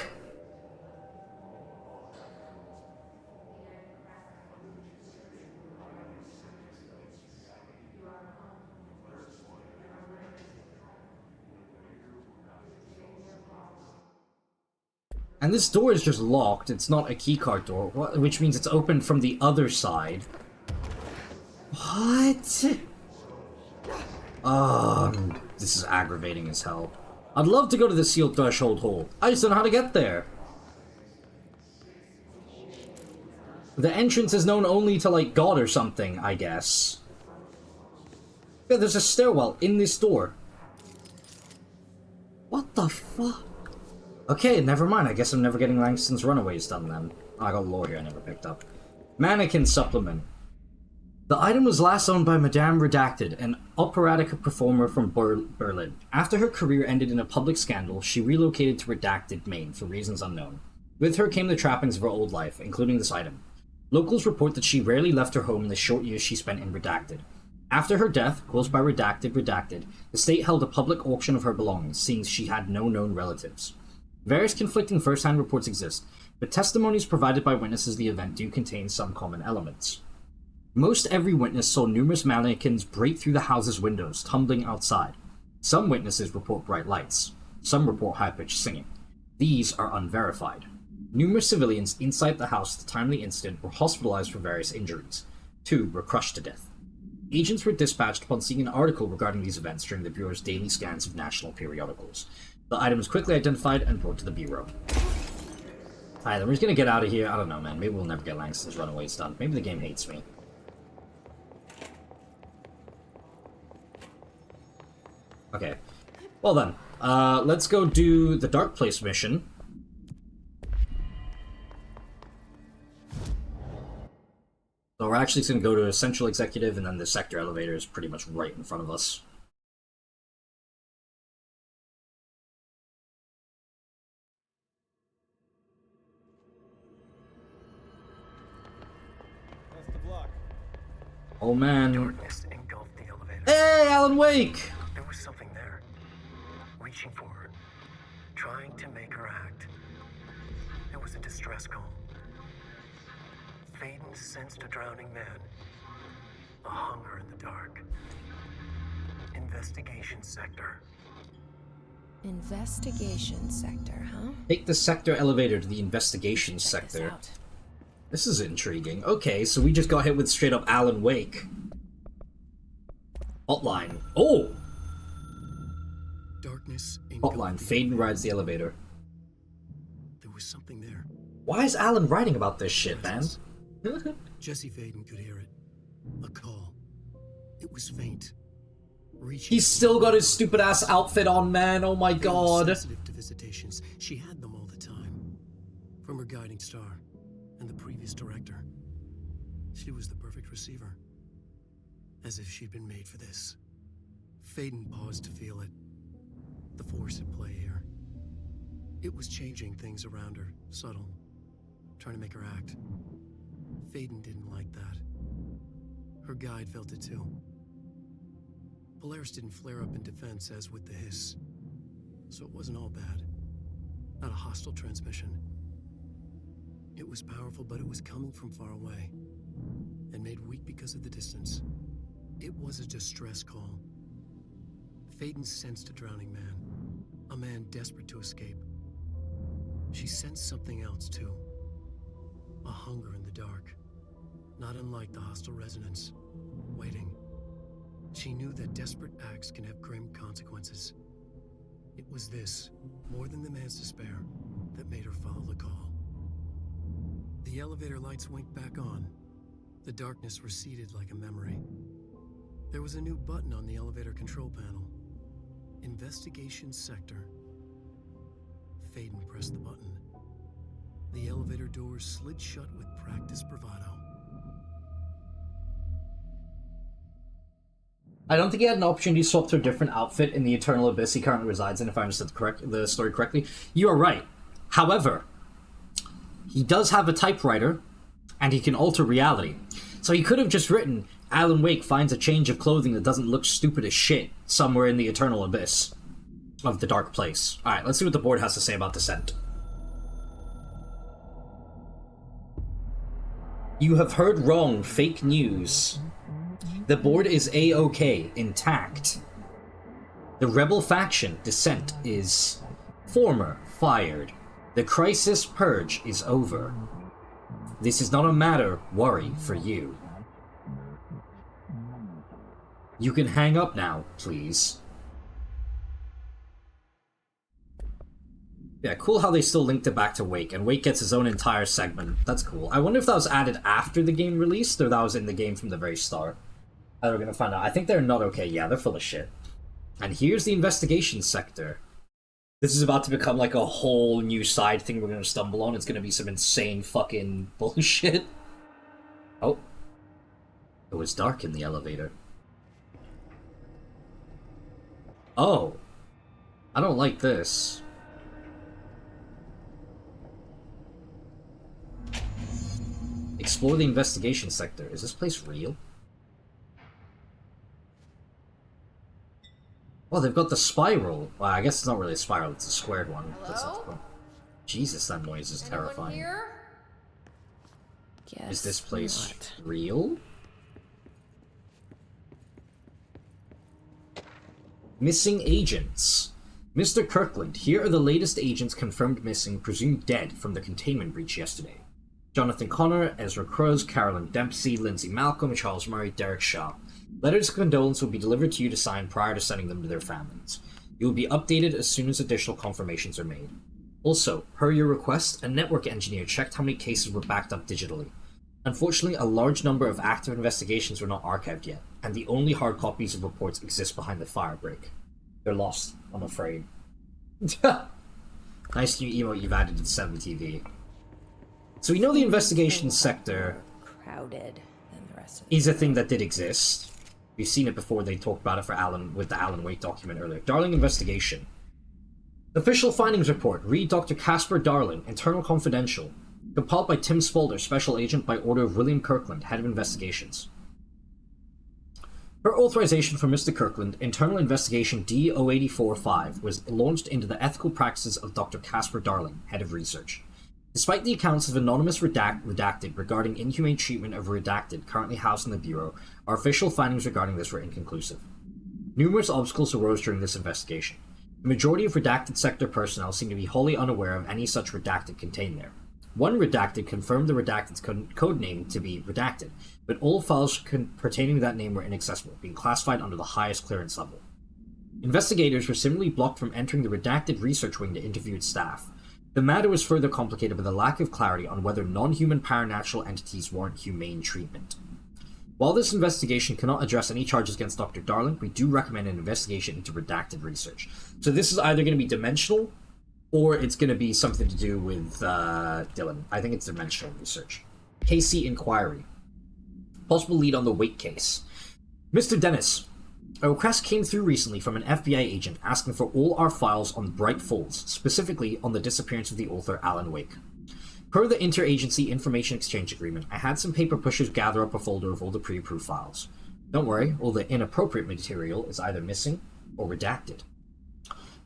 And this door is just locked, it's not a keycard door, which means it's open from the other side. What? This is aggravating as hell. I'd love to go to the sealed threshold hole. I just don't know how to get there. The entrance is known only to, like, God or something, I guess. Yeah, there's a stairwell in this door. What the fuck? Okay, never mind. I guess I'm never getting Langston's Runaways done then. Oh, I got lore here I never picked up. Mannequin supplement. The item was last owned by Madame Redacted, an operatic performer from Berlin. After her career ended in a public scandal, she relocated to Redacted, Maine, for reasons unknown. With her came the trappings of her old life, including this item. Locals report that she rarely left her home in the short years she spent in Redacted. After her death, caused by Redacted, the state held a public auction of her belongings, seeing she had no known relatives. Various conflicting first-hand reports exist, but testimonies provided by witnesses of the event do contain some common elements. Most every witness saw numerous mannequins break through the house's windows, tumbling outside. Some witnesses report bright lights. Some report high-pitched singing. These are unverified. Numerous civilians inside the house at the time of the incident were hospitalized for various injuries. 2 were crushed to death. Agents were dispatched upon seeing an article regarding these events during the Bureau's daily scans of national periodicals. The item was quickly identified and brought to the Bureau. Alright, then we're just gonna get out of here. I don't know, man. Maybe we'll never get Langston's Runaways done. Maybe the game hates me. Okay. Well then, let's go do the Dark Place mission. So we're actually just gonna go to a Central Executive, and then the Sector Elevator is pretty much right in front of us. Oh man. Darkness engulfed the elevator. Hey, Alan Wake! There was something there, reaching for her, trying to make her act. It was a distress call. Faden sensed a drowning man, a hunger in the dark. Investigation sector. Investigation sector, huh? Take the sector elevator to the investigation sector. This is intriguing. Okay, so we just got hit with straight up Alan Wake. Hotline. Oh! Darkness Hotline. Faden rides the elevator. There was something there. Why is Alan writing about this shit, man? Jesse Faden could hear it. A call. It was faint. He's still got his stupid ass outfit on, man. Oh my god. Sensitive to visitations. She had them all the time. From her guiding star and the previous director. She was the perfect receiver. As if she'd been made for this. Faden paused to feel it. The force at play here. It was changing things around her, subtle. Trying to make her act. Faden didn't like that. Her guide felt it too. Polaris didn't flare up in defense as with the hiss. So it wasn't all bad. Not a hostile transmission. It was powerful, but it was coming from far away. And made weak because of the distance. It was a distress call. Faden sensed a drowning man. A man desperate to escape. She sensed something else too. A hunger in the dark. Not unlike the hostile resonance. Waiting. She knew that desperate acts can have grim consequences. It was this, more than the man's despair, that made her follow the call. The elevator lights winked back on. The darkness receded like a memory. There was a new button on the elevator control panel. Investigation Sector. Faden pressed the button. The elevator doors slid shut with practiced bravado. I don't think he had an opportunity to swap to a different outfit in the Eternal Abyss he currently resides in, if I understood the story correctly. You are right. However, he does have a typewriter, and he can alter reality. So he could have just written, Alan Wake finds a change of clothing that doesn't look stupid as shit somewhere in the Eternal Abyss of the Dark Place. Alright, let's see what the board has to say about Descent. You have heard wrong. Fake news. The board is A-OK, intact. The rebel faction, Descent, is former, fired. The crisis purge is over. This is not a matter, worry, for you. You can hang up now, please. Yeah, cool how they still linked it back to Wake, and Wake gets his own entire segment. That's cool. I wonder if that was added after the game released, or that was in the game from the very start. We're gonna find out. I think they're not okay. Yeah, they're full of shit. And here's the investigation sector. This is about to become like a whole new side thing we're gonna stumble on. It's gonna be some insane fucking bullshit. Oh. It was dark in the elevator. Oh. I don't like this. Explore the investigation sector. Is this place real? Well, they've got the spiral. Well, I guess it's not really a spiral, it's a squared one. That's not cool. Jesus, that noise is terrifying. Is this place real? Missing agents. Mr. Kirkland, here are the latest agents confirmed missing, presumed dead from the containment breach yesterday. Jonathan Connor, Ezra Cruz, Carolyn Dempsey, Lindsay Malcolm, Charles Murray, Derek Shaw. Letters of condolence will be delivered to you to sign prior to sending them to their families. You will be updated as soon as additional confirmations are made. Also, per your request, a network engineer checked how many cases were backed up digitally. Unfortunately, a large number of active investigations were not archived yet, and the only hard copies of reports exist behind the firebreak. They're lost, I'm afraid. Nice new emote you've added to 7TV. So we know the investigation sector crowded than the rest of is a thing that did exist. We've seen it before. They talked about it for Alan with the Alan Wake document earlier. Darling investigation. Official findings report. Read Dr. Casper Darling, Internal Confidential. Compiled by Tim Spaulding, Special Agent by order of William Kirkland, Head of Investigations. Per authorization from Mr. Kirkland, Internal Investigation D-084-5 was launched into the ethical practices of Dr. Casper Darling, Head of Research. Despite the accounts of anonymous redacted regarding inhumane treatment of redacted currently housed in the Bureau, our official findings regarding this were inconclusive. Numerous obstacles arose during this investigation. The majority of redacted sector personnel seem to be wholly unaware of any such redacted contained there. One redacted confirmed the redacted's code name to be redacted, but all files pertaining to that name were inaccessible, being classified under the highest clearance level. Investigators were similarly blocked from entering the redacted research wing to interview its staff. The matter was further complicated by the lack of clarity on whether non-human paranatural entities warrant humane treatment. While this investigation cannot address any charges against Dr. Darling, we do recommend an investigation into redacted research. So this is either going to be dimensional, or it's going to be something to do with Dylan. I think it's dimensional research. KC Inquiry. Possible lead on the Wake case. Mr. Dennis, a request came through recently from an FBI agent asking for all our files on Bright Falls, specifically on the disappearance of the author Alan Wake. Per the Interagency Information Exchange Agreement, I had some paper pushers gather up a folder of all the pre-approved files. Don't worry, all the inappropriate material is either missing or redacted.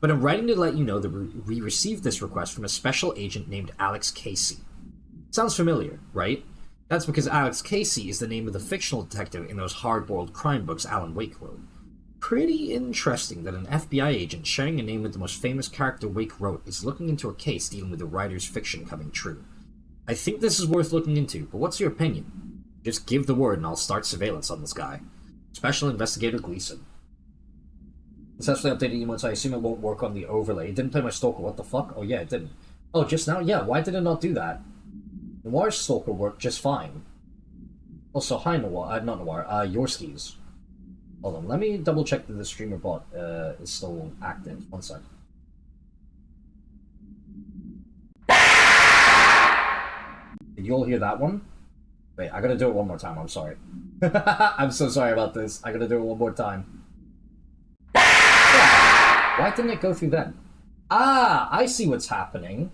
But I'm writing to let you know that we received this request from a special agent named Alex Casey. Sounds familiar, right? That's because Alex Casey is the name of the fictional detective in those hard-boiled crime books Alan Wake wrote. Pretty interesting that an FBI agent sharing a name with the most famous character Wake wrote is looking into a case dealing with the writer's fiction coming true. I think this is worth looking into, but what's your opinion? Just give the word and I'll start surveillance on this guy. Special Investigator Gleason. Successfully updated emotes, I assume it won't work on the overlay. It didn't play my Stalker, what the fuck? Oh yeah, it didn't. Oh, just now? Yeah, why did it not do that? Noir's Stalker worked just fine. Also, hi Noir, not Noir, Yorskis. Hold on, let me double check that the streamer bot is still active. One sec. Did you all hear that one? Wait, I gotta do it one more time, I'm sorry. I'm so sorry about this. I gotta do it one more time. Yeah. Why didn't it go through then? Ah, I see what's happening.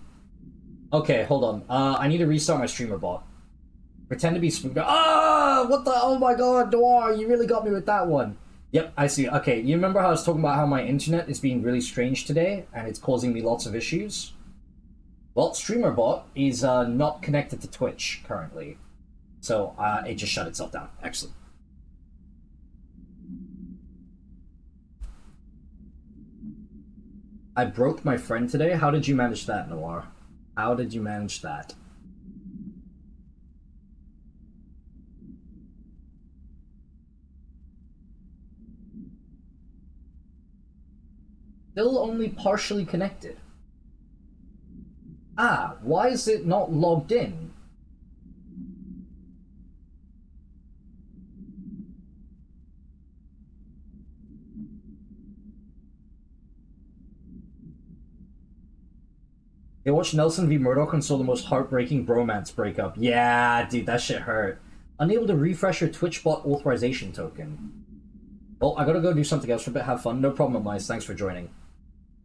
Okay, hold on. I need to restart my streamer bot. Pretend to be spooked. Ah, what the? Oh my god, Noir, you really got me with that one. Yep, I see. Okay, you remember how I was talking about how my internet is being really strange today, and it's causing me lots of issues? Well, StreamerBot is not connected to Twitch currently, so it just shut itself down. Excellent. I broke my friend today? How did you manage that, Noir? How did you manage that? Still only partially connected. Ah, why is it not logged in? They watched Nelson v. Murdoch and saw the most heartbreaking bromance breakup. Yeah, dude, that shit hurt. Unable to refresh your TwitchBot authorization token. Well, I gotta go do something else for a bit, have fun. No problem, Mice. Thanks for joining.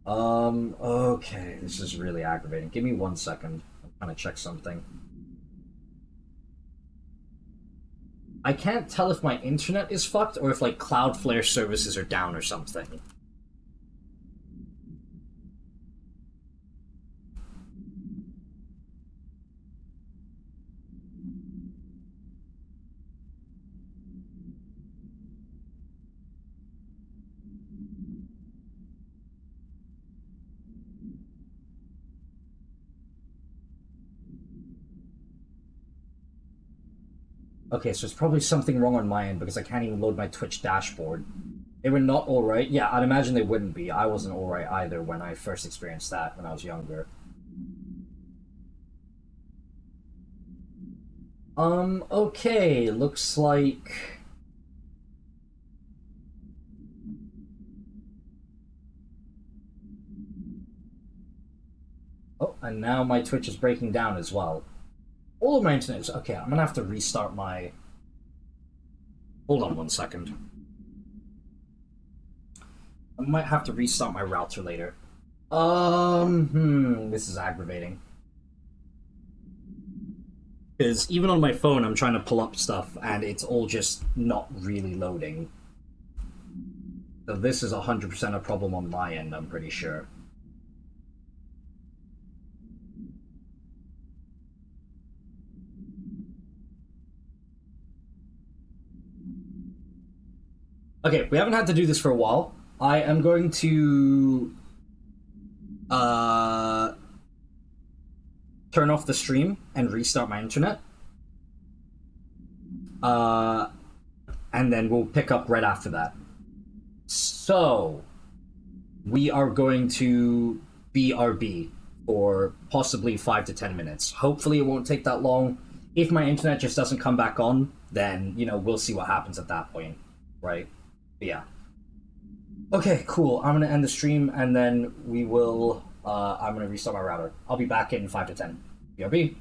Okay, this is really aggravating. Give me 1 second. I'm trying to check something. I can't tell if my internet is fucked or if, like, Cloudflare services are down or something. Okay, so it's probably something wrong on my end because I can't even load my Twitch dashboard. They were not alright? Yeah, I'd imagine they wouldn't be. I wasn't alright either when I first experienced that when I was younger. Okay, looks like... Oh, and now my Twitch is breaking down as well. All of my internet is... Okay, I'm gonna have to restart my... Hold on 1 second. I might have to restart my router later. This is aggravating. Because even on my phone, I'm trying to pull up stuff, and it's all just not really loading. So this is 100% a problem on my end, I'm pretty sure. Okay, we haven't had to do this for a while. I am going to turn off the stream and restart my internet. And then we'll pick up right after that. So, we are going to BRB for possibly 5 to 10 minutes. Hopefully it won't take that long. If my internet just doesn't come back on, then, you know, we'll see what happens at that point, right? But yeah. Okay, cool. I'm going to end the stream, and then we will, I'm going to restart my router. I'll be back in 5 to 10. BRB.